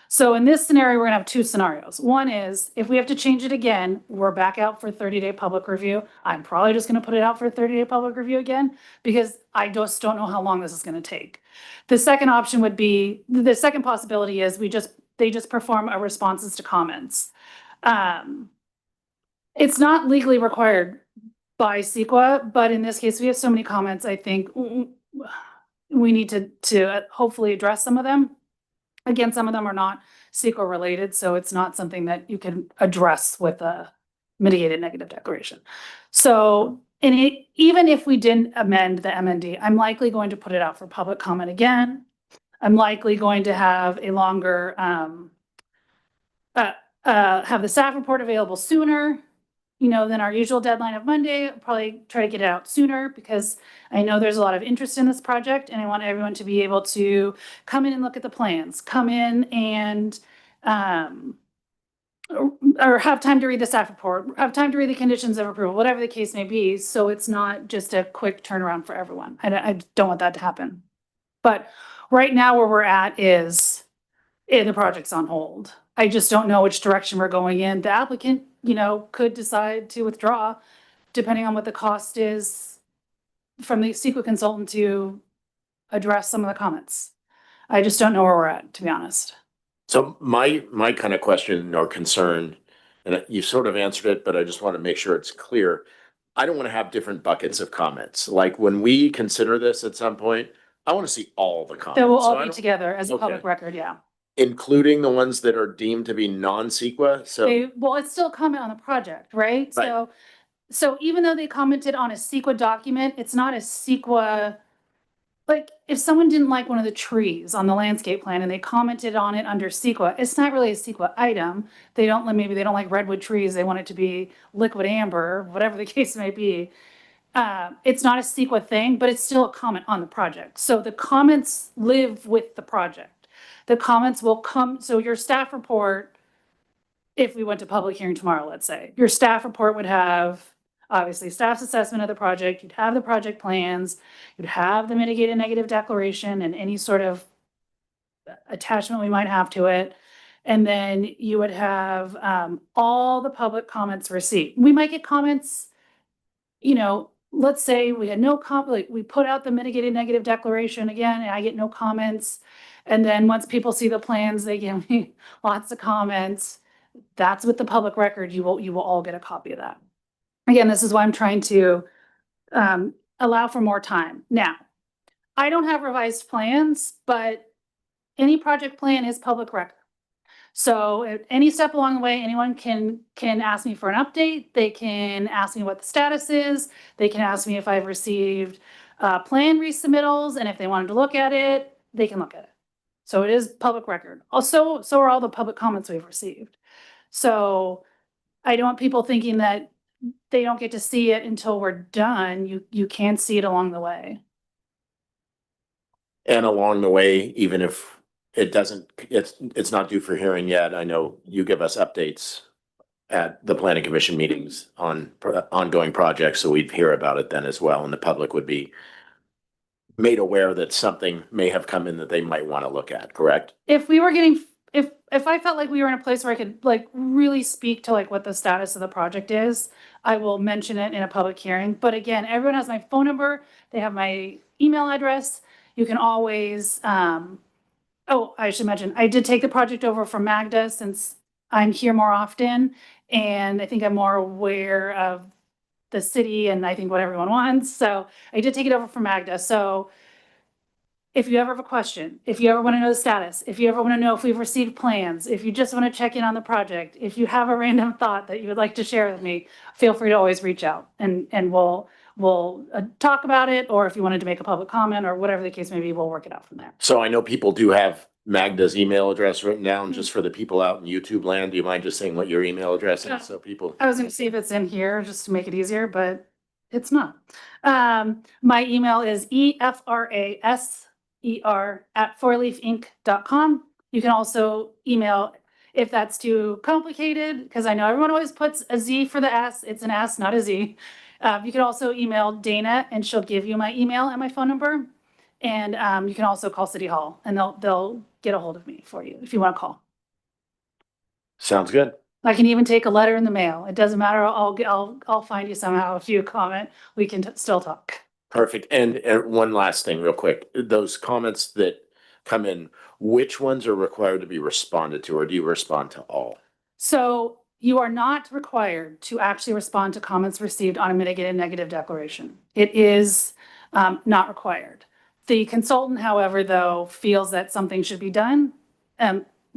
So in this scenario, we're gonna have two scenarios. One is if we have to change it again, we're back out for 30-day public review. I'm probably just gonna put it out for a 30-day public review again, because I just don't know how long this is gonna take. The second option would be, the second possibility is they just perform a responses to comments. It's not legally required by CEQA, but in this case, we have so many comments, I think we need to hopefully address some of them. Again, some of them are not CEQA related, so it's not something that you can address with a mitigated negative declaration. So, even if we didn't amend the MND, I'm likely going to put it out for public comment again. I'm likely going to have a longer, have the staff report available sooner, than our usual deadline of Monday. I'll probably try to get it out sooner because I know there's a lot of interest in this project and I want everyone to be able to come in and look at the plans, come in and, or have time to read the staff report, have time to read the conditions of approval, whatever the case may be. So it's not just a quick turnaround for everyone. I don't want that to happen. But right now where we're at is the project's on hold. I just don't know which direction we're going in. The applicant, could decide to withdraw depending on what the cost is from the CEQA consultant to address some of the comments. I just don't know where we're at, to be honest. So my kind of question or concern, and you sort of answered it, but I just want to make sure it's clear. I don't want to have different buckets of comments. Like when we consider this at some point, I want to see all the comments. They will So all I be don't- together as a public Okay. record, yeah. Including the ones that are deemed to be non-CEQA, so. Well, it's still comment on the project, right? So So even though they commented on a CEQA document, it's not a CEQA. Like, if someone didn't like one of the trees on the landscape plan and they commented on it under CEQA, it's not really a CEQA item. Maybe they don't like redwood trees, they want it to be liquid amber, whatever the case may be. It's not a CEQA thing, but it's still a comment on the project. So the comments live with the project. The comments will come, so your staff report, if we went to public hearing tomorrow, let's say, your staff report would have obviously staff's assessment of the project, you'd have the project plans, you'd have the mitigated negative declaration and any sort of attachment we might have to it. And then you would have all the public comments received. We might get comments, let's say we had no like we put out the mitigated negative declaration again, and I get no comments. And then once people see the plans, they give me lots of comments. That's with the public record. You will all get a copy of that. Again, this is why I'm trying to allow for more time. Now, I don't have revised plans, but any project plan is public record. So at any step along the way, anyone can ask me for an update. They can ask me what the status is. They can ask me if I've received plan resubmittals, and if they wanted to look at it, they can look at it. So it is public record. Also, so are all the public comments we've received. So I don't want people thinking that they don't get to see it until we're done. You can see it along the way. And along the way, even if it's not due for hearing yet, I know you give us updates at the planning commission meetings on ongoing projects, so we'd hear about it then as well, and the public would be made aware that something may have come in that they might want to look at, correct? If we were getting, if I felt like we were in a place where I could like really speak to like what the status of the project is, I will mention it in a public hearing. But again, everyone has my phone number. They have my email address. You can always, oh, I should mention, I did take the project over from Magda since I'm here more often. And I think I'm more aware of the city and I think what everyone wants. So I did take it over from Magda. So if you ever have a question, if you ever want to know the status, if you ever want to know if we've received plans, if you just want to check in on the project, if you have a random thought that you would like to share with me, feel free to always reach out and we'll talk about it. Or if you wanted to make a public comment or whatever the case may be, we'll work it out from there. So I know people do have Magda's email address written down. Just for the people out in YouTube land, do you mind just saying what your email address is so people? I was going to see if it's in here just to make it easier, but it's not. My email is efraser@fourleafinc.com. You can also email if that's too complicated, because I know everyone always puts a Z for the S. It's an S, not a Z. You can also email Dana and she'll give you my email and my phone number. And you can also call City Hall and they'll get a hold of me for you if you want to call. Sounds good. I can even take a letter in the mail. It doesn't matter. I'll find you somehow. If you comment, we can still talk. Perfect. And one last thing real quick, those comments that come in, which ones are required to be responded to, or do you respond to all? So you are not required to actually respond to comments received on a mitigated negative declaration. It is not required. The consultant, however, though, feels that something should be done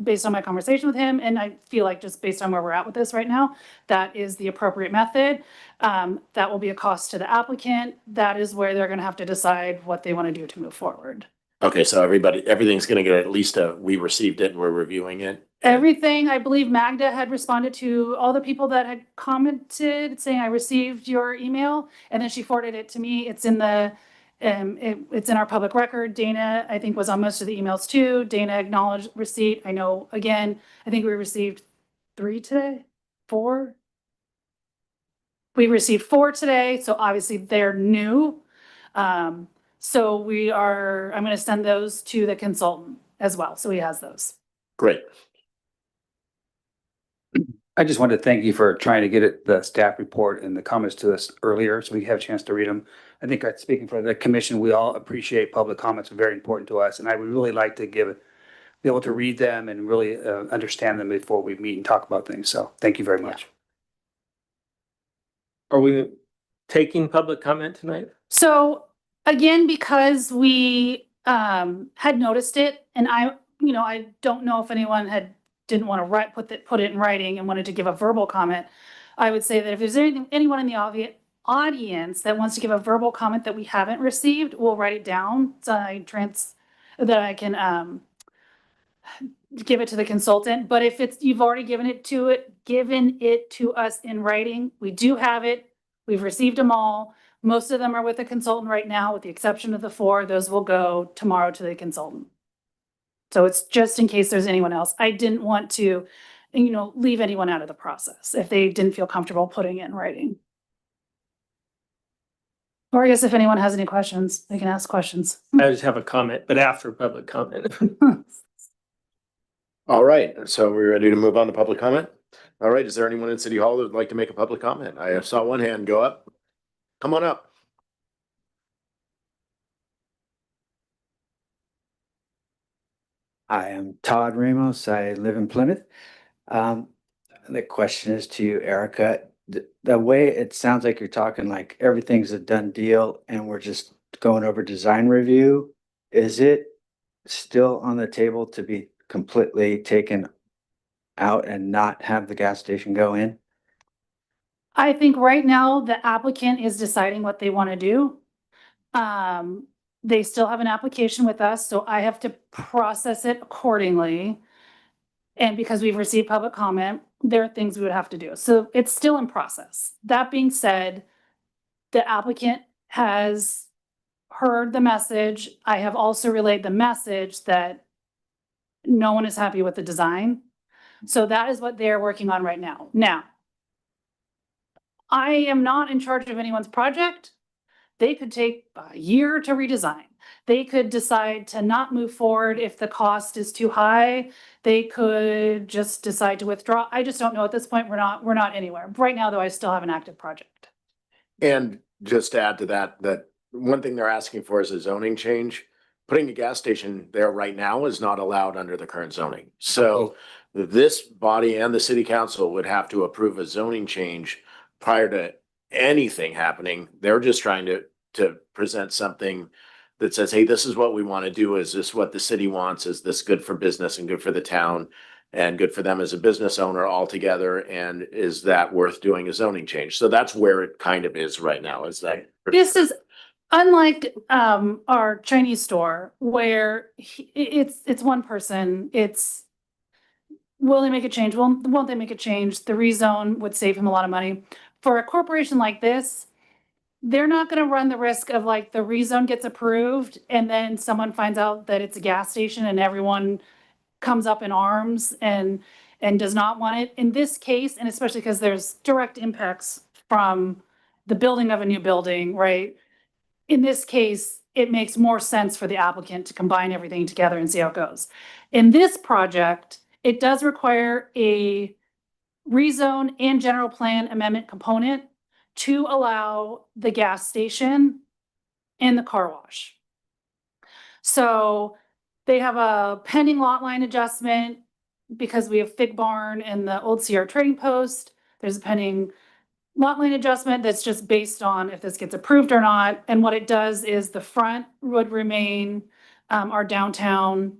based on my conversation with him. And I feel like just based on where we're at with this right now, that is the appropriate method. That will be a cost to the applicant. That is where they're going to have to decide what they want to do to move forward. Okay, so everything's going to get at least we received it and we're reviewing it. Everything, I believe Magda had responded to all the people that had commented saying I received your email, and then she forwarded it to me. It's in the it's in our public record. Dana, I think, was on most of the emails too. Dana acknowledged receipt. I know, again, I think we received 3 today, 4. We received 4 today, so obviously they're new. So I'm going to send those to the consultant as well. So he has those. Great. I just wanted to thank you for trying to get the staff report and the comments to us earlier so we have a chance to read them. I think speaking for the commission, we all appreciate public comments are very important to us. And I would really like to be able to read them and really understand them before we meet and talk about things. So thank you very much. Are we taking public comment tonight? So again, because we had noticed it, and I don't know if anyone didn't want to put it in writing and wanted to give a verbal comment. I would say that if there's anyone in the audience that wants to give a verbal comment that we haven't received, we'll write it down so that I can give it to the consultant. But if you've already given it to us in writing, we do have it. We've received them all. Most of them are with the consultant right now, with the exception of the 4. Those will go tomorrow to the consultant. So it's just in case there's anyone else. I didn't want to, leave anyone out of the process if they didn't feel comfortable putting it in writing. Or I guess if anyone has any questions, they can ask questions. I just have a comment, but after public comment. All right, so we're ready to move on to public comment? All right, is there anyone in City Hall that would like to make a public comment? I saw one hand go up. Come on up. I am Todd Ramos. I live in Plymouth. The question is to you, Erica. The way it sounds like you're talking like everything's a done deal and we're just going over design review. Is it still on the table to be completely taken out and not have the gas station go in? I think right now the applicant is deciding what they want to do. They still have an application with us, so I have to process it accordingly. And because we've received public comment, there are things we would have to do. So it's still in process. That being said, the applicant has heard the message. I have also relayed the message that no one is happy with the design. So that is what they're working on right now. Now, I am not in charge of anyone's project. They could take a year to redesign. They could decide to not move forward if the cost is too high. They could just decide to withdraw. I just don't know at this point. We're not anywhere. Right now, though, I still have an active project. And just to add to that, that one thing they're asking for is a zoning change. Putting a gas station there right now is not allowed under the current zoning. So this body and the city council would have to approve a zoning change prior to anything happening. They're just trying to present something that says, hey, this is what we want to do. Is this what the city wants? Is this good for business and good for the town and good for them as a business owner altogether? And is that worth doing a zoning change? So that's where it kind of is right now. Is that This is unlike our Chinese store where it's one person. Will they make a change? Won't they make a change? The rezone would save him a lot of money. For a corporation like this, they're not going to run the risk of like the rezone gets approved and then someone finds out that it's a gas station and everyone comes up in arms and does not want it. In this case, and especially because there's direct impacts from the building of a new building, right? In this case, it makes more sense for the applicant to combine everything together and see how it goes. In this project, it does require a rezone and general plan amendment component to allow the gas station and the car wash. So they have a pending lot line adjustment because we have Fig Barn and the old Sierra Trading Post. There's a pending lot line adjustment that's just based on if this gets approved or not. And what it does is the front would remain our downtown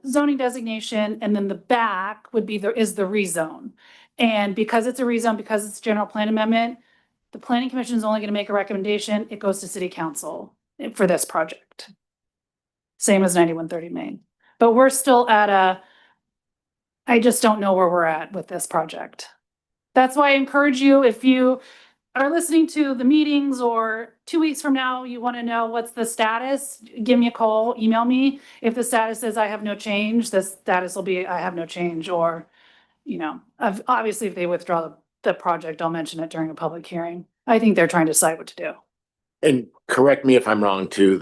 zoning designation, and then the back would be is the rezone. And because it's a rezone, because it's a general plan amendment, the planning commission is only going to make a recommendation. It goes to city council for this project. Same as 9130 Main. But we're still at I just don't know where we're at with this project. That's why I encourage you, if you are listening to the meetings or 2 weeks from now, you want to know what's the status, give me a call, email me. If the status is I have no change, the status will be I have no change. Or, obviously if they withdraw the project, I'll mention it during a public hearing. I think they're trying to decide what to do. And correct me if I'm wrong too,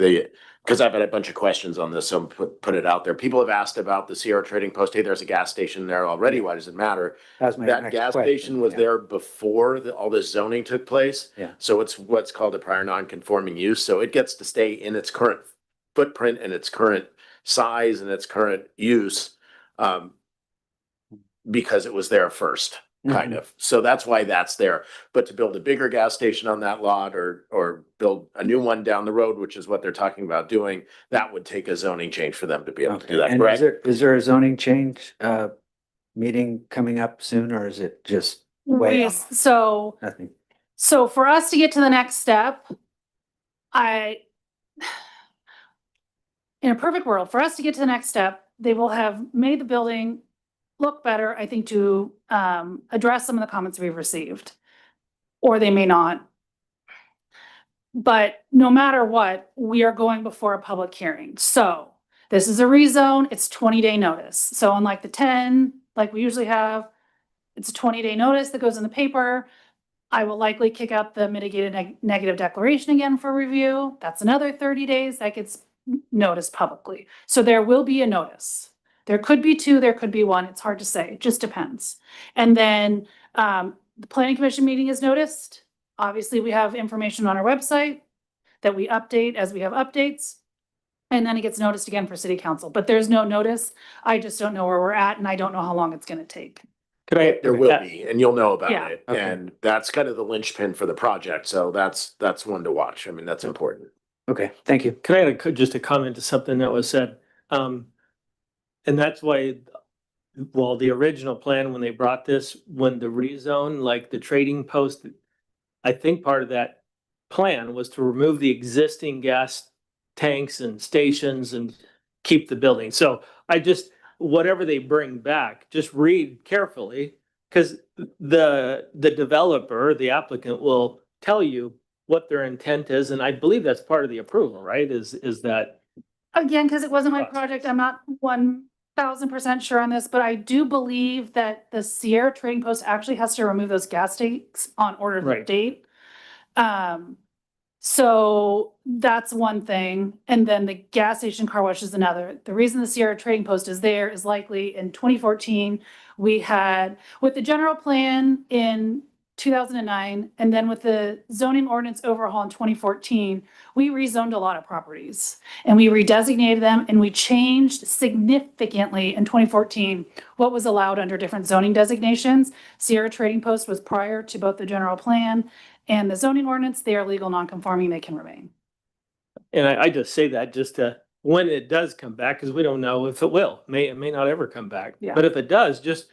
because I've had a bunch of questions on this, so put it out there. People have asked about the Sierra Trading Post. Hey, there's a gas station there already. Why does it matter? That gas station was there before all this zoning took place. Yeah. So it's what's called a prior non-conforming use. So it gets to stay in its current footprint and its current size and its current use because it was there first. Kind of. So that's why that's there. But to build a bigger gas station on that lot or build a new one down the road, which is what they're talking about doing, that would take a zoning change for them to be able to do that. And Correct? is there a zoning change meeting coming up soon, or is it just? Wait. Nothing. So for us to get to the next step, in a perfect world, for us to get to the next step, they will have made the building look better, I think, to address some of the comments we've received. Or they may not. But no matter what, we are going before a public hearing. So this is a rezone, it's 20-day notice. So unlike the 10, like we usually have, it's a 20-day notice that goes in the paper. I will likely kick out the mitigated negative declaration again for review. That's another 30 days that gets noticed publicly. So there will be a notice. There could be 2, there could be 1. It's hard to say. It just depends. And then the planning commission meeting is noticed. Obviously, we have information on our website that we update as we have updates. And then it gets noticed again for city council, but there's no notice. I just don't know where we're at and I don't know how long it's gonna take. There will be, and you'll know about Yeah. it. Okay. And that's kind of the linchpin for the project. So that's one to watch. I mean, that's important. Okay, thank you. Can I add just a comment to something that was said? And that's why, well, the original plan, when they brought this, when the rezone, like the trading post, I think part of that plan was to remove the existing gas tanks and stations and keep the building. So I just, whatever they bring back, just read carefully, because the developer, the applicant will tell you what their intent is, and I believe that's part of the approval, right? Is that Again, because it wasn't my project, I'm not 1000% sure on this, but I do believe that the Sierra Trading Post actually has to remove those gas tanks on order of Right. date. So that's one thing. And then the gas station car wash is another. The reason the Sierra Trading Post is there is likely in 2014, we had, with the general plan in 2009, and then with the zoning ordinance overhaul in 2014, we rezoned a lot of properties and we redesignated them and we changed significantly in 2014 what was allowed under different zoning designations. Sierra Trading Post was prior to both the general plan and the zoning ordinance. They are legal non-conforming, they can remain. and I just say that just to, when it does come back, because we don't know if it will, it may not ever come back. Yeah. But if it does, just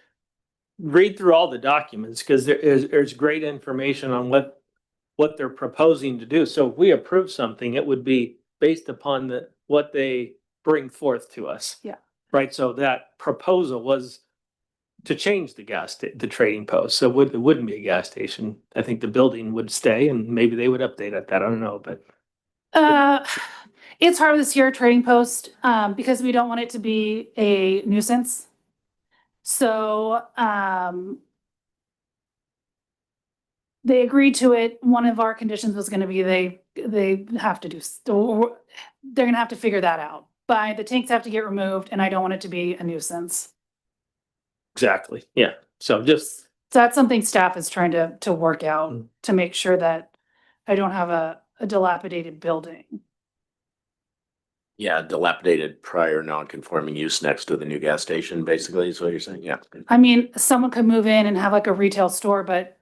read through all the documents, because there's great information on what they're proposing to do. So if we approve something, it would be based upon what they bring forth to us. Yeah. Right, so that proposal was to change the the trading post, so it wouldn't be a gas station. I think the building would stay and maybe they would update it, that, I don't know, but. It's hard with the Sierra Trading Post, because we don't want it to be a nuisance. So, they agreed to it. One of our conditions was gonna be they have to they're gonna have to figure that out. But the tanks have to get removed and I don't want it to be a nuisance. Exactly, yeah, so just, So that's something staff is trying to work out to make sure that I don't have a dilapidated building. Yeah, dilapidated prior non-conforming use next to the new gas station, basically, is what you're saying. Yeah. I mean, someone could move in and have like a retail store, but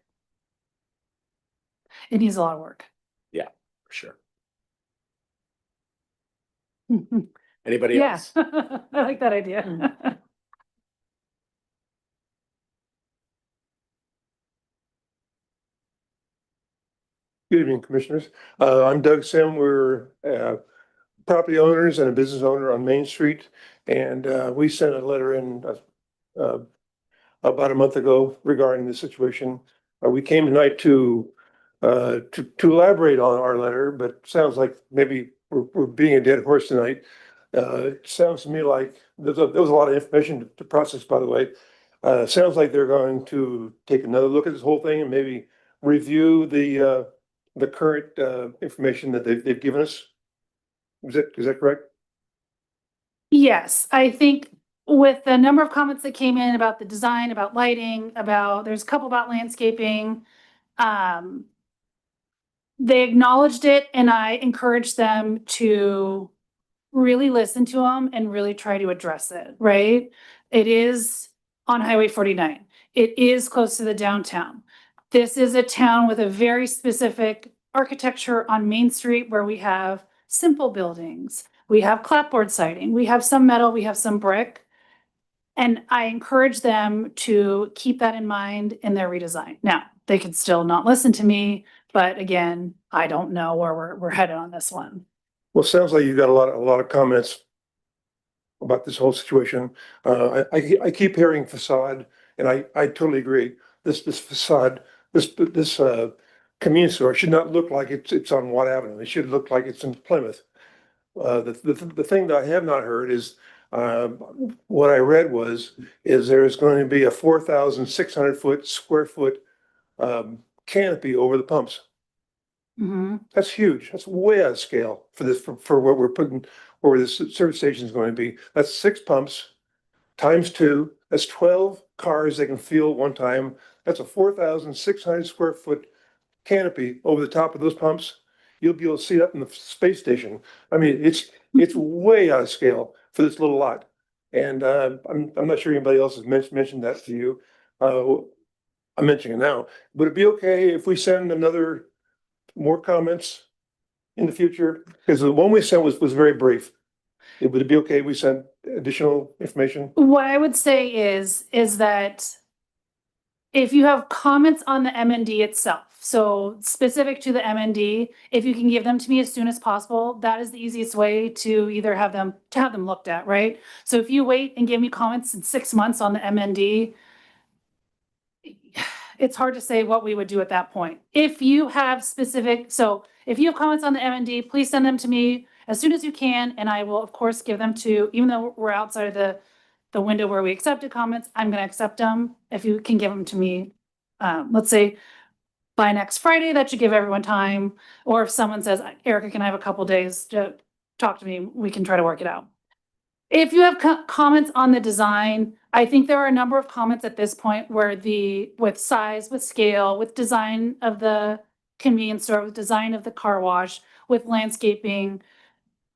it needs a lot of work. For sure. Anybody Yeah, else? I like that idea. Good evening, Commissioners. I'm Doug Sim. We're property owners and a business owner on Main Street. And we sent a letter in about a month ago regarding the situation. We came tonight to elaborate on our letter, but sounds like maybe we're being a dead horse tonight. It sounds to me like there was a lot of information to process, by the way. Sounds like they're going to take another look at this whole thing and maybe review the current information that they've given us. Is that correct? Yes, I think with the number of comments that came in about the design, about lighting, there's a couple about landscaping. They acknowledged it and I encouraged them to really listen to them and really try to address it, right? It is on Highway 49. It is close to the downtown. This is a town with a very specific architecture on Main Street where we have simple buildings. We have clapboard siding. We have some metal, we have some brick. And I encourage them to keep that in mind in their redesign. Now, they could still not listen to me, but again, I don't know where we're headed on this one. Well, it sounds like you got a lot of comments about this whole situation. I keep hearing facade, and I totally agree. This facade, this convenience store should not look like it's on Watt Avenue. It should look like it's in Plymouth. The thing that I have not heard is, what I read is there's going to be a 4,600 square foot canopy over the pumps. Mm-hmm. That's huge. That's way out of scale for this, for what we're putting, where this service station is going to be. That's 6 pumps times 2. That's 12 cars they can fill at one time. That's a 4,600 square foot canopy over the top of those pumps. You'll be able to see that in the space station. I mean, it's way out of scale for this little lot. And I'm not sure anybody else has mentioned that to you. I'm mentioning it now. Would it be okay if we send more comments in the future? Because the one we sent was very brief. Would it be okay if we sent additional information? What I would say is that if you have comments on the MND itself, so specific to the MND, if you can give them to me as soon as possible, that is the easiest way to either have them looked at, right? So if you wait and give me comments in 6 months on the MND, it's hard to say what we would do at that point. If you have if you have comments on the MND, please send them to me as soon as you can, and I will of course give them to, even though we're outside of the window where we accepted comments, I'm gonna accept them. If you can give them to me, let's say by next Friday, that should give everyone time. Or if someone says, Erica, can I have a couple days to talk to me? We can try to work it out. If you have comments on the design, I think there are a number of comments at this point where with size, with scale, with design of the convenience store, with design of the car wash, with landscaping,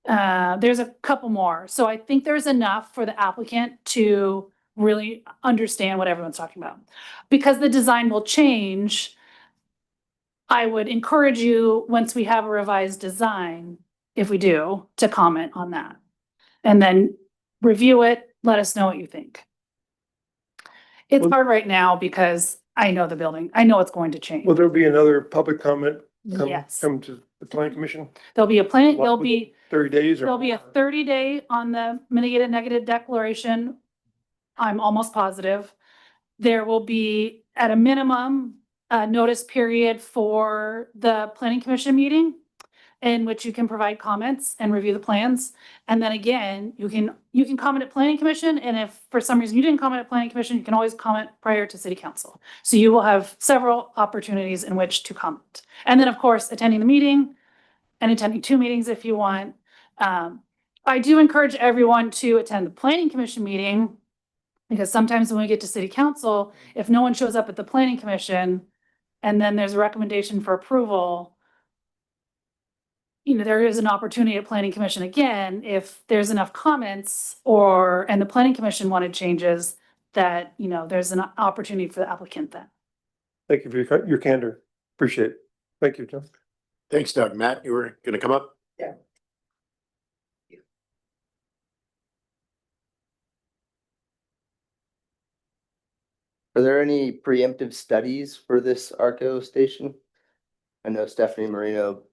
there's a couple more. So I think there's enough for the applicant to really understand what everyone's talking about. Because the design will change, I would encourage you, once we have a revised design, if we do, to comment on that. And then review it, let us know what you think. It's hard right now because I know the building, I know it's going to change. Will there be another public comment Yes. come to the planning commission? There'll be a plan, there'll be 30 days or? There'll be a 30-day on the mitigated negative declaration. I'm almost positive. There will be, at a minimum, a notice period for the planning commission meeting in which you can provide comments and review the plans. And then again, you can comment at planning commission. And if for some reason you didn't comment at planning commission, you can always comment prior to city council. So you will have several opportunities in which to comment. And then of course, attending the meeting and attending 2 meetings if you want. I do encourage everyone to attend the planning commission meeting, because sometimes when we get to city council, if no one shows up at the planning commission and then there's a recommendation for approval, there is an opportunity at planning commission again, if there's enough comments and the planning commission wanted changes, that, there's an opportunity for the applicant then. Thank you for your candor. Appreciate it. Thank you, John. Thanks, Doug. Matt, you were gonna come up? Yeah. Are there any preemptive studies for this ARCO station? I know Stephanie Marino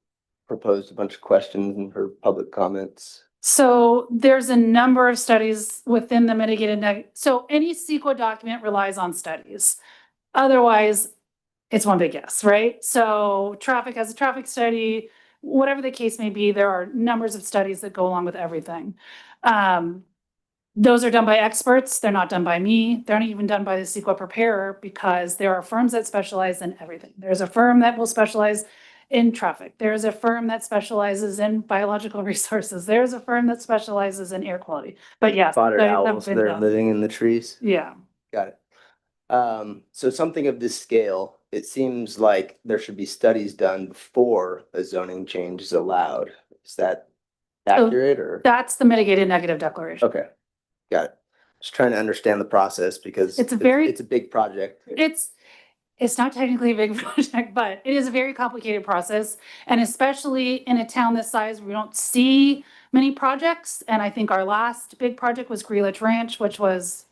proposed a bunch of questions in her public comments. So there's a number of studies within the mitigated so any CEQA document relies on studies. Otherwise, it's one big guess, right? So traffic has a traffic study, whatever the case may be, there are numbers of studies that go along with everything. Those are done by experts. They're not done by me. They're not even done by the CEQA preparer, because there are firms that specialize in everything. There's a firm that will specialize in traffic. There's a firm that specializes in biological resources. There's a firm that specializes in air quality. But yes, Spotted studies have owls been that are done. living in the trees. Yeah. Got it. So something of this scale, it seems like there should be studies done before a zoning change is allowed. Is that accurate or? That's the mitigated negative declaration. Okay, got it. Just trying to understand the process because It's a big project. It's not technically a big project, but it is a very complicated process. And especially in a town this size, we don't see many projects. And I think our last big project was Greelitz Ranch, which was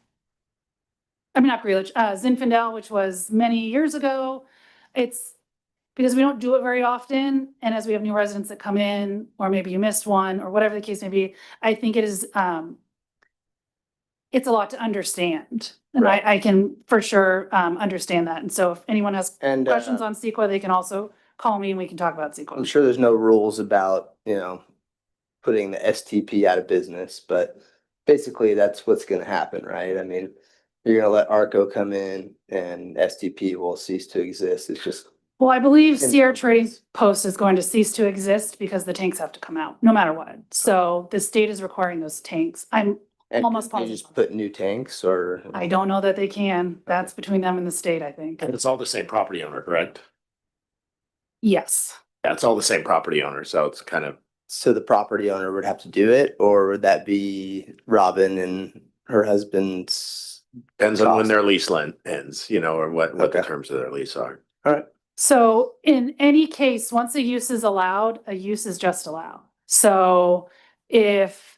I mean, not Greeley, Zinfandel, which was many years ago. It's because we don't do it very often. And as we have new residents that come in, or maybe you missed one, or whatever the case may be, I think it is, it's a lot to understand. And Right. I can for sure, understand that. And so if anyone has And questions on CEQA, they can also call me and we can talk about I'm CEQA. sure there's no rules about, putting the STP out of business, but basically that's what's gonna happen, right? I mean, you're gonna let ARCO come in and STP will cease to exist. It's just, Well, I believe In- Sierra Trading Post is going to cease to exist because the tanks have to come out, no matter what. So the state is requiring those tanks. I'm and almost can you positive. just put new tanks or? I don't know that they can. That's between them and the state, I think. And it's all the same property owner, correct? Yes. Yeah, it's all the same property owner, so it's kind of, So the property owner would have to do it, or would that be Robin and her husband's? depends on when Cost. their lease ends, or what the Okay. terms of their lease are. All right. So in any case, once a use is allowed, a use is just allowed. So if,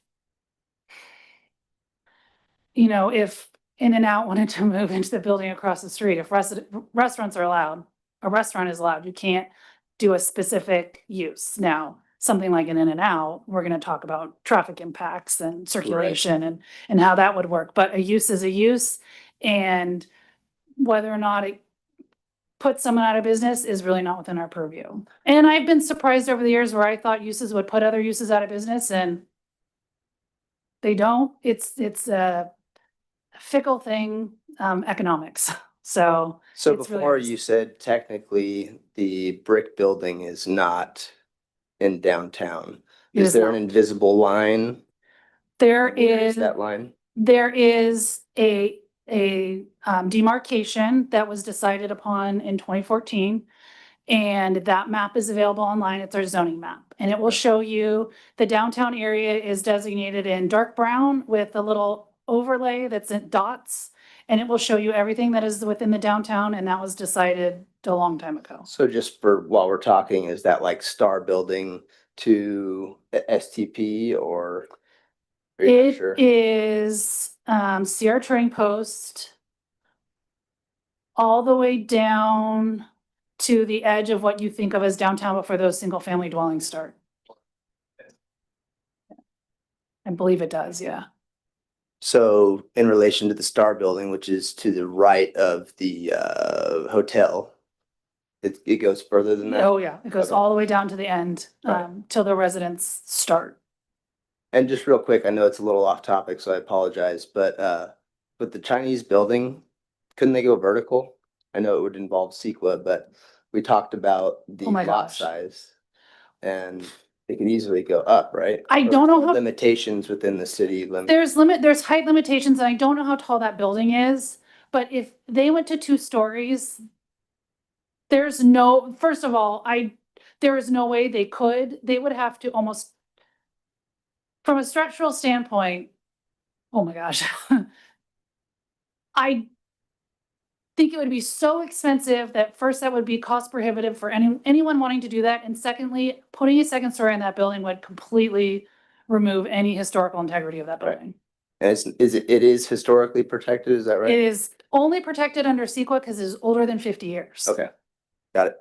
if In-N-Out wanted to move into the building across the street, if restaurants are allowed, a restaurant is allowed, you can't do a specific use. Now, something like an In-N-Out, we're gonna talk about traffic impacts and circulation and how that would work, but a use is a use. And whether or not it puts someone out of business is really not within our purview. And I've been surprised over the years where I thought uses would put other uses out of business and they don't. It's a fickle thing, economics. So So it's really before hard to you said technically the brick building is not in downtown. It Is is there an not. invisible line? There Where is that line? there is a demarcation that was decided upon in 2014. And that map is available online. It's our zoning map. And it will show you the downtown area is designated in dark brown with a little overlay that's in dots. And it will show you everything that is within the downtown. And that was decided a long time ago. So just for while we're talking, is that like Star Building to STP or? Are you not It sure? is Sierra Trading Post all the way down to the edge of what you think of as downtown before those single family dwellings start. I believe it does, yeah. So in relation to the Star Building, which is to the right of the hotel, it goes further than that? Oh, yeah, it goes Okay. all the way down to the end, Right. till the residents start. And just real quick, I know it's a little off topic, so I apologize, but with the Chinese building, couldn't they go vertical? I know it would involve CEQA, but we talked about the Oh my lot gosh. size. And they could easily go up, right? I Or don't know how- limitations within the city limit. There's height limitations, and I don't know how tall that building is, but if they went to 2 stories, first of all, there is no way they could. They would have to almost, from a structural standpoint, oh my gosh. I think it would be so expensive that first, that would be cost prohibitive for anyone wanting to do that. And secondly, putting a second story in that building would completely remove any historical integrity of that Right. building. And it is historically protected, is that It right? is only protected under CEQA because it's older than 50 years. Okay, got it.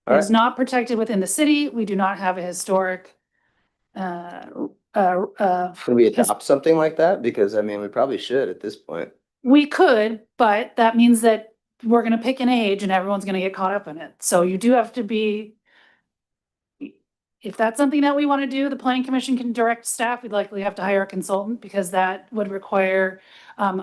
It All is right, not protected within the city. We do not have a historic, can we adopt something like that? Because I mean, we probably should at this point. we could, but that means that we're gonna pick an age and everyone's gonna get caught up in it. So you do have to be. If that's something that we want to do, the planning commission can direct staff. We'd likely have to hire a consultant because that would require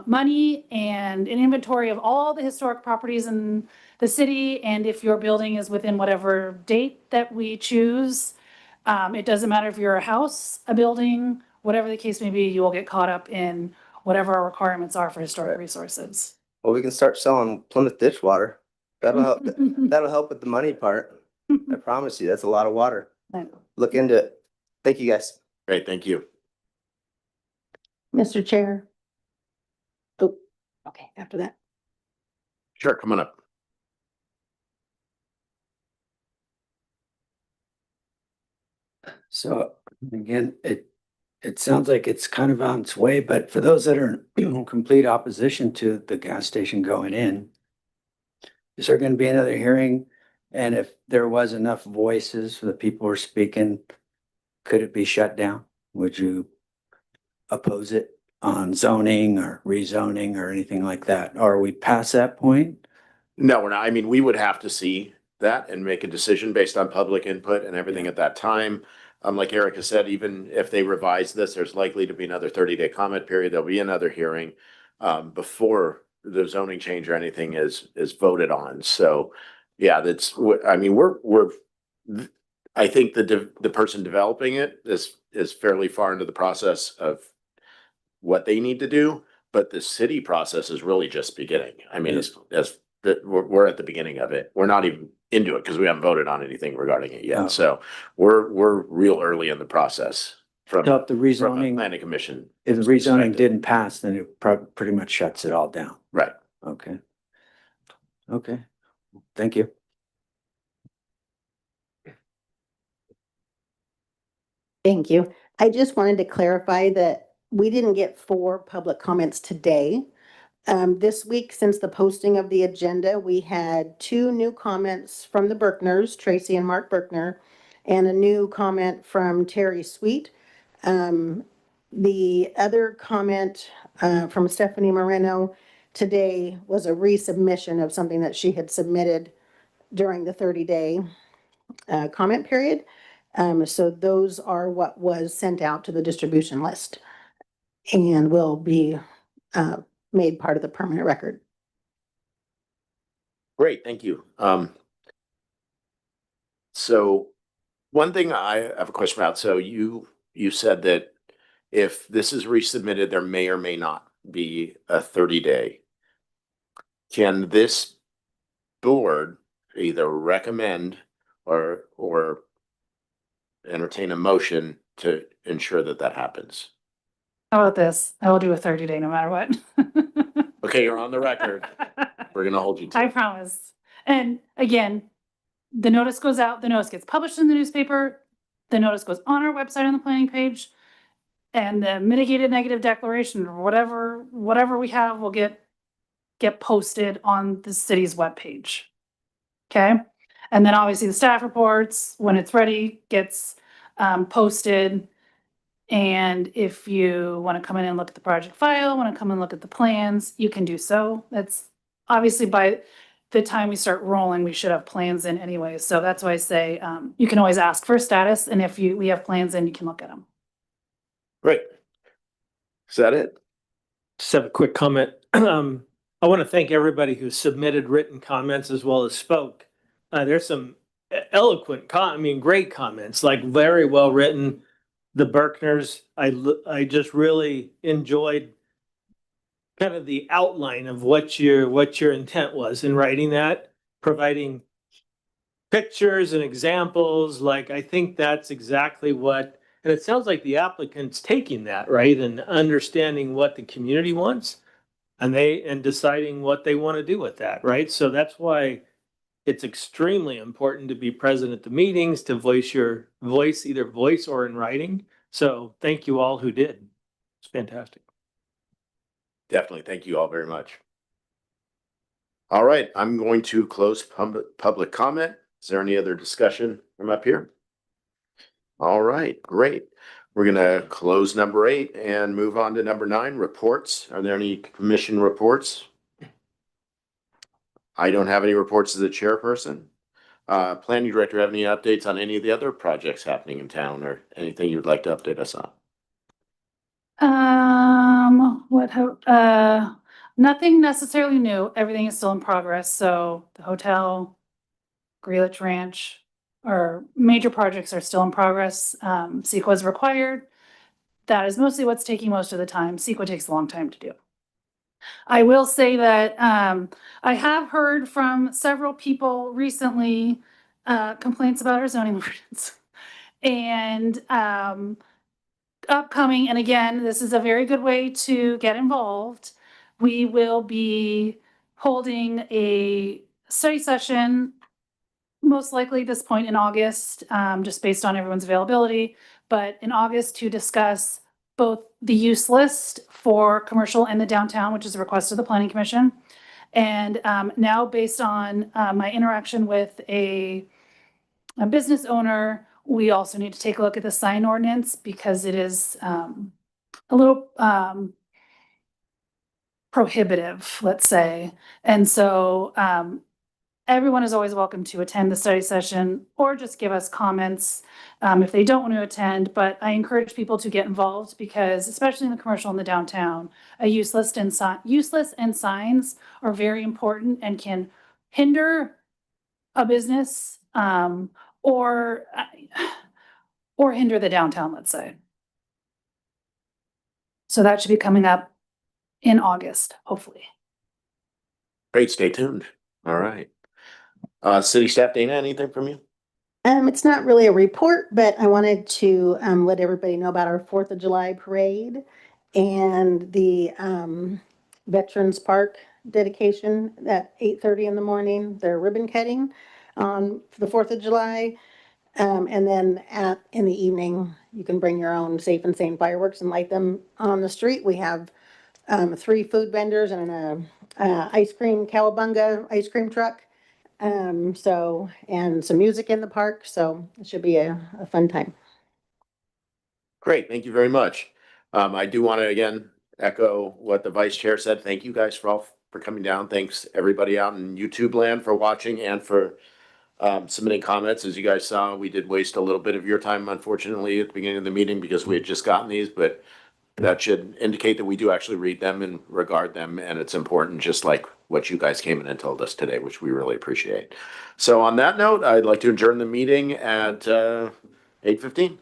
money and an inventory of all the historic properties in the city. And if your building is within whatever date that we choose, it doesn't matter if you're a house, a building, whatever the case may be, you will get caught up in whatever our requirements are for historic Right. resources. Well, we can start selling Plymouth ditch water. That'll help, that'll help with the money part. I promise you, that's a lot of water. I know. Look into it. Thank you, guys. Great, thank you. Mr. Chair. Oh, okay, after that. Sure, come on up. So again, it sounds like it's kind of on its way, but for those that are in complete opposition to the gas station going in, is there going to be another hearing? And if there was enough voices for the people who are speaking, could it be shut down? Would you oppose it on zoning or rezoning or anything like that? Are we past that point? No, we're not. I mean, we would have to see that and make a decision based on public input and everything at that time. Like Erica said, even if they revise this, there's likely to be another 30-day comment period. There'll be another hearing before the zoning change or anything is voted on. So yeah, I mean, I think the person developing it is fairly far into the process of what they need to do, but the city process is really just beginning. I mean, we're at the beginning of it. We're not even into it because we haven't voted on anything regarding it yet. Oh. So we're real early in the process from So if the a rezoning, planning commission. if the rezoning perspective. didn't pass, then it pretty much shuts it all down. Right. Okay. Okay. Thank you. Thank you. I just wanted to clarify that we didn't get 4 public comments today. This week, since the posting of the agenda, we had 2 new comments from the Berkners, Tracy and Mark Berkner, and a new comment from Terry Sweet. The other comment from Stephanie Moreno today was a resubmission of something that she had submitted during the 30-day comment period. So those are what was sent out to the distribution list and will be made part of the permanent record. Great, thank you. So one thing I have a question about, so you said that if this is resubmitted, there may or may not be a 30-day. Can this board either recommend or entertain a motion to ensure that that happens? How about this? I will do a 30-day no matter what. Okay, you're on the record. We're gonna hold you to I it. promise. And again, the notice goes out, the notice gets published in the newspaper, the notice goes on our website on the planning page, and the mitigated negative declaration or whatever we have will get posted on the city's webpage. Okay? And then obviously the staff reports, when it's ready, gets posted. And if you want to come in and look at the project file, want to come and look at the plans, you can do so. That's obviously by the time we start rolling, we should have plans in anyway. So that's why I say you can always ask for a status. And if we have plans in, you can look at them. Great. Is that it? Just have a quick comment. I want to thank everybody who submitted written comments as well as spoke. There's some eloquent, great comments, like very well written. The Berkners, I just really enjoyed kind of the outline of what your intent was in writing that, providing pictures and examples. Like, I think that's exactly what, and it sounds like the applicant's taking that, right, and understanding what the community wants and deciding what they want to do with that, right? So that's why it's extremely important to be present at the meetings, to voice your voice, either voice or in writing. So thank you all who did. It's fantastic. Definitely. Thank you all very much. All right, I'm going to close public comment. Is there any other discussion from up here? All right, great. We're gonna close number 8 and move on to number 9, reports. Are there any commission reports? I don't have any reports as the chairperson. Planning director, have any updates on any of the other projects happening in town or anything you'd like to update us on? Nothing necessarily new. Everything is still in progress. So the hotel, Greelitz Ranch, our major projects are still in progress. CEQA is required. That is mostly what's taking most of the time. CEQA takes a long time to do. I will say that I have heard from several people recently complaints about our zoning ordinance. And upcoming, and again, this is a very good way to get involved. We will be holding a study session, most likely at this point in August, just based on everyone's availability, but in August to discuss both the use list for commercial and the downtown, which is a request of the planning commission. And now based on my interaction with a business owner, we also need to take a look at the sign ordinance because it is a little prohibitive, let's say. And so everyone is always welcome to attend the study session or just give us comments if they don't want to attend. But I encourage people to get involved because, especially in the commercial in the downtown, a use list and signs are very important and can hinder a business or hinder the downtown, let's say. So that should be coming up in August, hopefully. Great, stay tuned. All right. City staff, Dana, anything from you? It's not really a report, but I wanted to let everybody know about our 4th of July parade and the Veterans Park dedication at 8:30 in the morning. They're ribbon cutting on the 4th of July. And then in the evening, you can bring your own Safe and Sane fireworks and light them on the street. We have 3 food vendors and a ice cream, cowabunga ice cream truck. And some music in the park. So it should be a fun time. Great, thank you very much. I do want to again echo what the vice chair said. Thank you guys for coming down. Thanks everybody out in YouTube land for watching and for submitting comments. As you guys saw, we did waste a little bit of your time, unfortunately, at the beginning of the meeting because we had just gotten these, but that should indicate that we do actually read them and regard them, and it's important, just like what you guys came in and told us today, which we really appreciate. So on that note, I'd like to adjourn the meeting at 8:15.